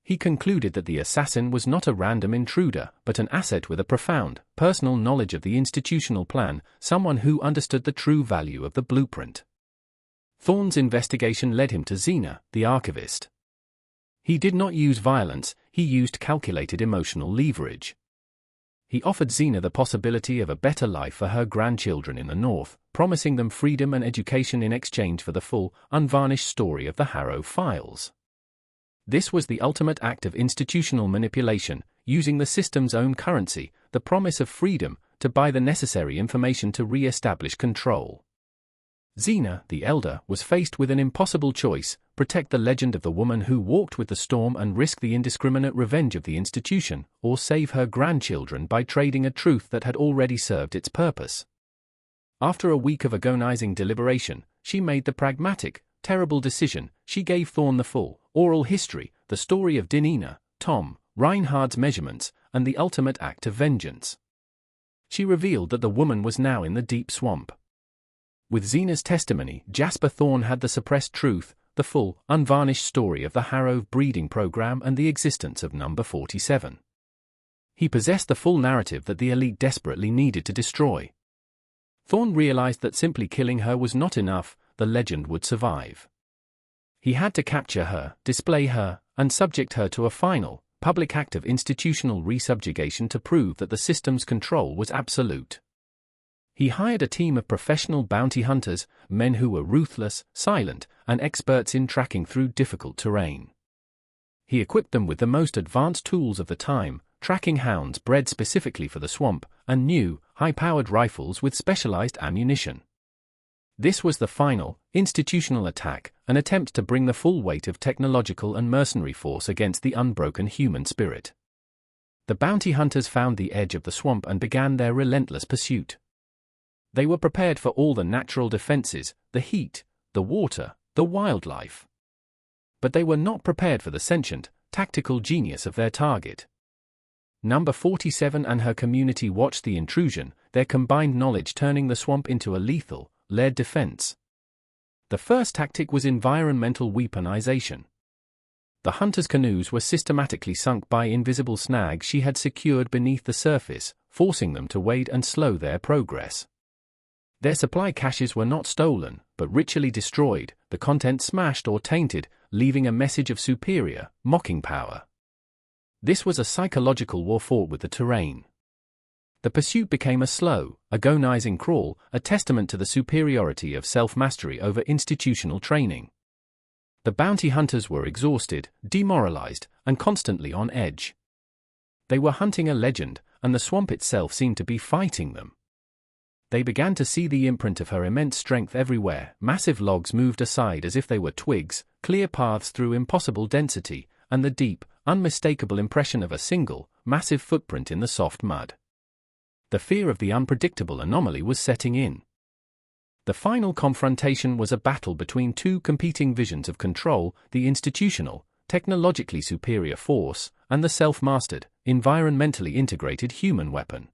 He concluded that the assassin was not a random intruder, but an asset with a profound, personal knowledge of the institutional plan, someone who understood the true value of the blueprint. Thorne's investigation led him to Zena, the archivist. He did not use violence, he used calculated emotional leverage. He offered Zena the possibility of a better life for her grandchildren in the North, promising them freedom and education in exchange for the full, unvarnished story of the Harrove files. This was the ultimate act of institutional manipulation, using the system's own currency, the promise of freedom, to buy the necessary information to re-establish control. Zena, the elder, was faced with an impossible choice: protect the legend of the woman who walked with the storm and risk the indiscriminate revenge of the institution, or save her grandchildren by trading a truth that had already served its purpose. After a week of agonizing deliberation, she made the pragmatic, terrible decision. She gave Thorn the full, oral history, the story of Dinina, Tom, Reinhardt's measurements, and the ultimate act of vengeance. She revealed that the woman was now in the deep swamp. With Zena's testimony, Jasper Thorn had the suppressed truth, the full, unvarnished story of the Harrove breeding program and the existence of number 47. He possessed the full narrative that the elite desperately needed to destroy. Thorn realized that simply killing her was not enough, the legend would survive. He had to capture her, display her, and subject her to a final, public act of institutional resubjugation to prove that the system's control was absolute. He hired a team of professional bounty hunters, men who were ruthless, silent, and experts in tracking through difficult terrain. He equipped them with the most advanced tools of the time, tracking hounds bred specifically for the swamp, and new, high-powered rifles with specialized ammunition. This was the final, institutional attack, an attempt to bring the full weight of technological and mercenary force against the unbroken human spirit. The bounty hunters found the edge of the swamp and began their relentless pursuit. They were prepared for all the natural defenses, the heat, the water, the wildlife. But they were not prepared for the sentient, tactical genius of their target. Number 47 and her community watched the intrusion, their combined knowledge turning the swamp into a lethal, layered defense. The first tactic was environmental weaponization. The hunters' canoes were systematically sunk by invisible snags she had secured beneath the surface, forcing them to wade and slow their progress. Their supply caches were not stolen, but ritually destroyed, the contents smashed or tainted, leaving a message of superior, mocking power. This was a psychological war fought with the terrain. The pursuit became a slow, agonizing crawl, a testament to the superiority of self-mastery over institutional training. The bounty hunters were exhausted, demoralized, and constantly on edge. They were hunting a legend, and the swamp itself seemed to be fighting them. They began to see the imprint of her immense strength everywhere. Massive logs moved aside as if they were twigs, clear paths through impossible density, and the deep, unmistakable impression of a single, massive footprint in the soft mud. The fear of the unpredictable anomaly was setting in. The final confrontation was a battle between two competing visions of control, the institutional, technologically superior force, and the self-mastered, environmentally integrated human weapon.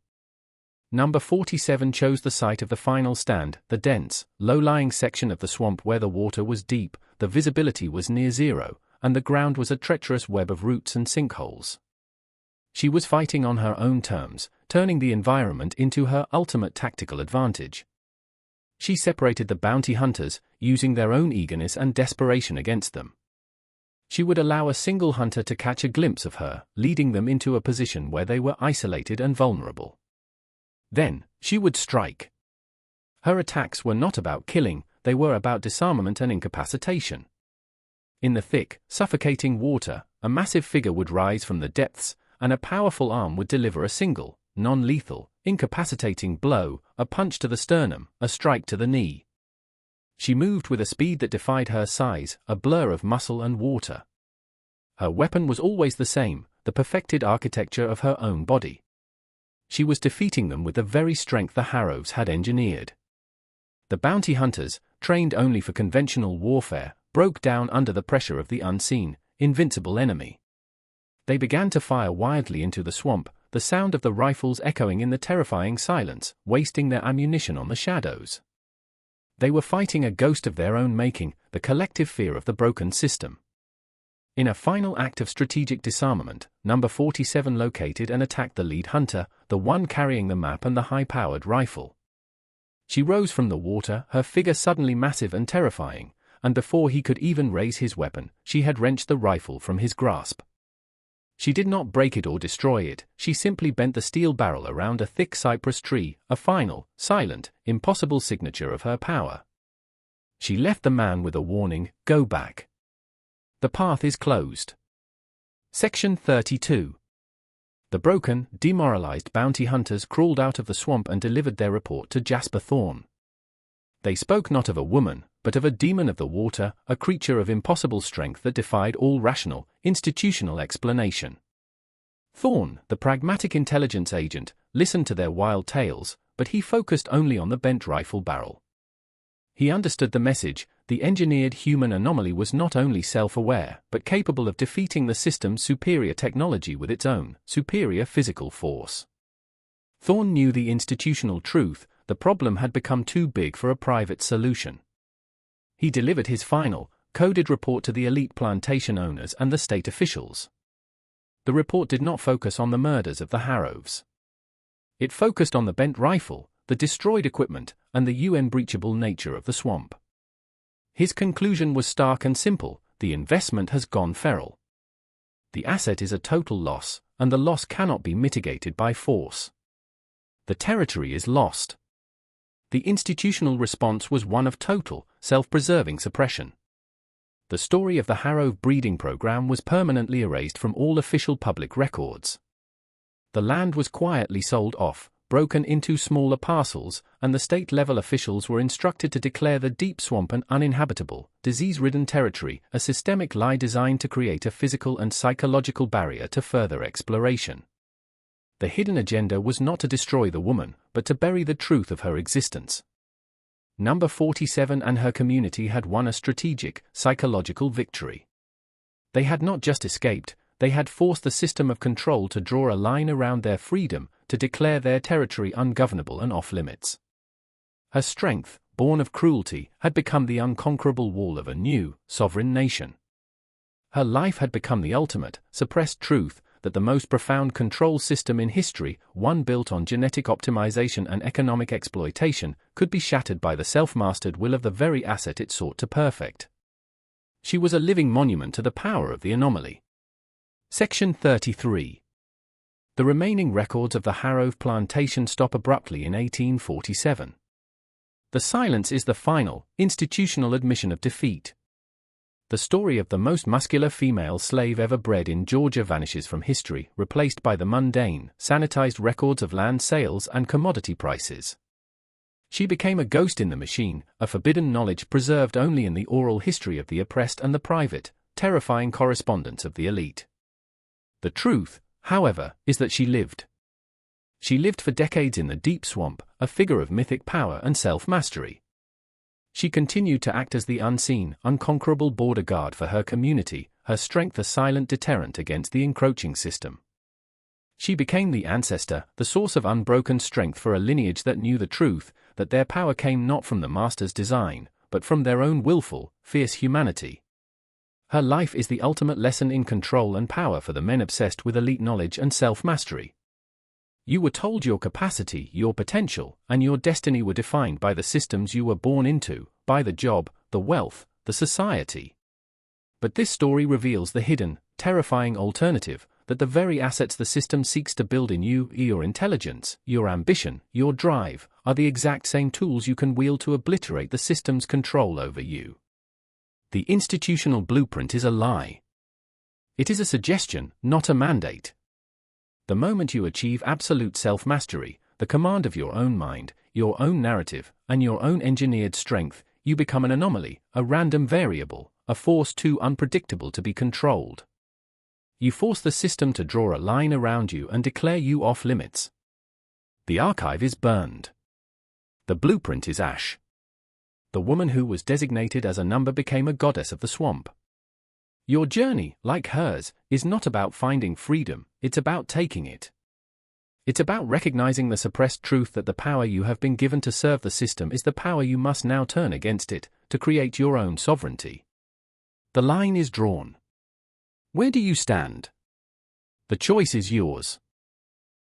Number 47 chose the site of the final stand, the dense, low-lying section of the swamp where the water was deep, the visibility was near zero, and the ground was a treacherous web of roots and sinkholes. She was fighting on her own terms, turning the environment into her ultimate tactical advantage. She separated the bounty hunters, using their own eagerness and desperation against them. She would allow a single hunter to catch a glimpse of her, leading them into a position where they were isolated and vulnerable. Then, she would strike. Her attacks were not about killing, they were about disarmament and incapacitation. In the thick, suffocating water, a massive figure would rise from the depths, and a powerful arm would deliver a single, non-lethal, incapacitating blow, a punch to the sternum, a strike to the knee. She moved with a speed that defied her size, a blur of muscle and water. Her weapon was always the same, the perfected architecture of her own body. She was defeating them with the very strength the Harroves had engineered. The bounty hunters, trained only for conventional warfare, broke down under the pressure of the unseen, invincible enemy. They began to fire wildly into the swamp, the sound of the rifles echoing in the terrifying silence, wasting their ammunition on the shadows. They were fighting a ghost of their own making, the collective fear of the broken system. In a final act of strategic disarmament, number 47 located and attacked the lead hunter, the one carrying the map and the high-powered rifle. She rose from the water, her figure suddenly massive and terrifying, and before he could even raise his weapon, she had wrenched the rifle from his grasp. She did not break it or destroy it, she simply bent the steel barrel around a thick cypress tree, a final, silent, impossible signature of her power. She left the man with a warning, "Go back. The path is closed." Section 32. The broken, demoralized bounty hunters crawled out of the swamp and delivered their report to Jasper Thorn. They spoke not of a woman, but of a demon of the water, a creature of impossible strength that defied all rational, institutional explanation. Thorn, the pragmatic intelligence agent, listened to their wild tales, but he focused only on the bent rifle barrel. He understood the message. The engineered human anomaly was not only self-aware, but capable of defeating the system's superior technology with its own superior physical force. Thorne knew the institutional truth: the problem had become too big for a private solution. He delivered his final, coded report to the elite plantation owners and the state officials. The report did not focus on the murders of the Harroves. It focused on the bent rifle, the destroyed equipment, and the unbreachable nature of the swamp. His conclusion was stark and simple: the investment has gone feral. The asset is a total loss, and the loss cannot be mitigated by force. The territory is lost. The institutional response was one of total, self-preserving suppression. The story of the Harrove breeding program was permanently erased from all official public records. The land was quietly sold off, broken into smaller parcels, and the state-level officials were instructed to declare the deep swamp an uninhabitable, disease-ridden territory, a systemic lie designed to create a physical and psychological barrier to further exploration. The hidden agenda was not to destroy the woman, but to bury the truth of her existence. Number 47 and her community had won a strategic, psychological victory. They had not just escaped, they had forced the system of control to draw a line around their freedom, to declare their territory ungovernable and off-limits. Her strength, born of cruelty, had become the unconquerable wall of a new, sovereign nation. Her life had become the ultimate, suppressed truth, that the most profound control system in history, one built on genetic optimization and economic exploitation, could be shattered by the self-mastered will of the very asset it sought to perfect. She was a living monument to the power of the anomaly. Section 33. The remaining records of the Harrove plantation stop abruptly in 1847. The silence is the final, institutional admission of defeat. The story of the most muscular female slave ever bred in Georgia vanishes from history, replaced by the mundane, sanitized records of land sales and commodity prices. She became a ghost in the machine, a forbidden knowledge preserved only in the oral history of the oppressed and the private, terrifying correspondence of the elite. The truth, however, is that she lived. She lived for decades in the deep swamp, a figure of mythic power and self-mastery. She continued to act as the unseen, unconquerable border guard for her community, her strength a silent deterrent against the encroaching system. She became the ancestor, the source of unbroken strength for a lineage that knew the truth, that their power came not from the master's design, but from their own willful, fierce humanity. Her life is the ultimate lesson in control and power for the men obsessed with elite knowledge and self-mastery. You were told your capacity, your potential, and your destiny were defined by the systems you were born into, by the job, the wealth, the society. But this story reveals the hidden, terrifying alternative, that the very assets the system seeks to build in you, your intelligence, your ambition, your drive, are the exact same tools you can wield to obliterate the system's control over you. The institutional blueprint is a lie. It is a suggestion, not a mandate. The moment you achieve absolute self-mastery, the command of your own mind, your own narrative, and your own engineered strength, you become an anomaly, a random variable, a force too unpredictable to be controlled. You force the system to draw a line around you and declare you off-limits. The archive is burned. The blueprint is ash. The woman who was designated as a number became a goddess of the swamp. Your journey, like hers, is not about finding freedom, it's about taking it. It's about recognizing the suppressed truth that the power you have been given to serve the system is the power you must now turn against it, to create your own sovereignty. The line is drawn. Where do you stand? The choice is yours.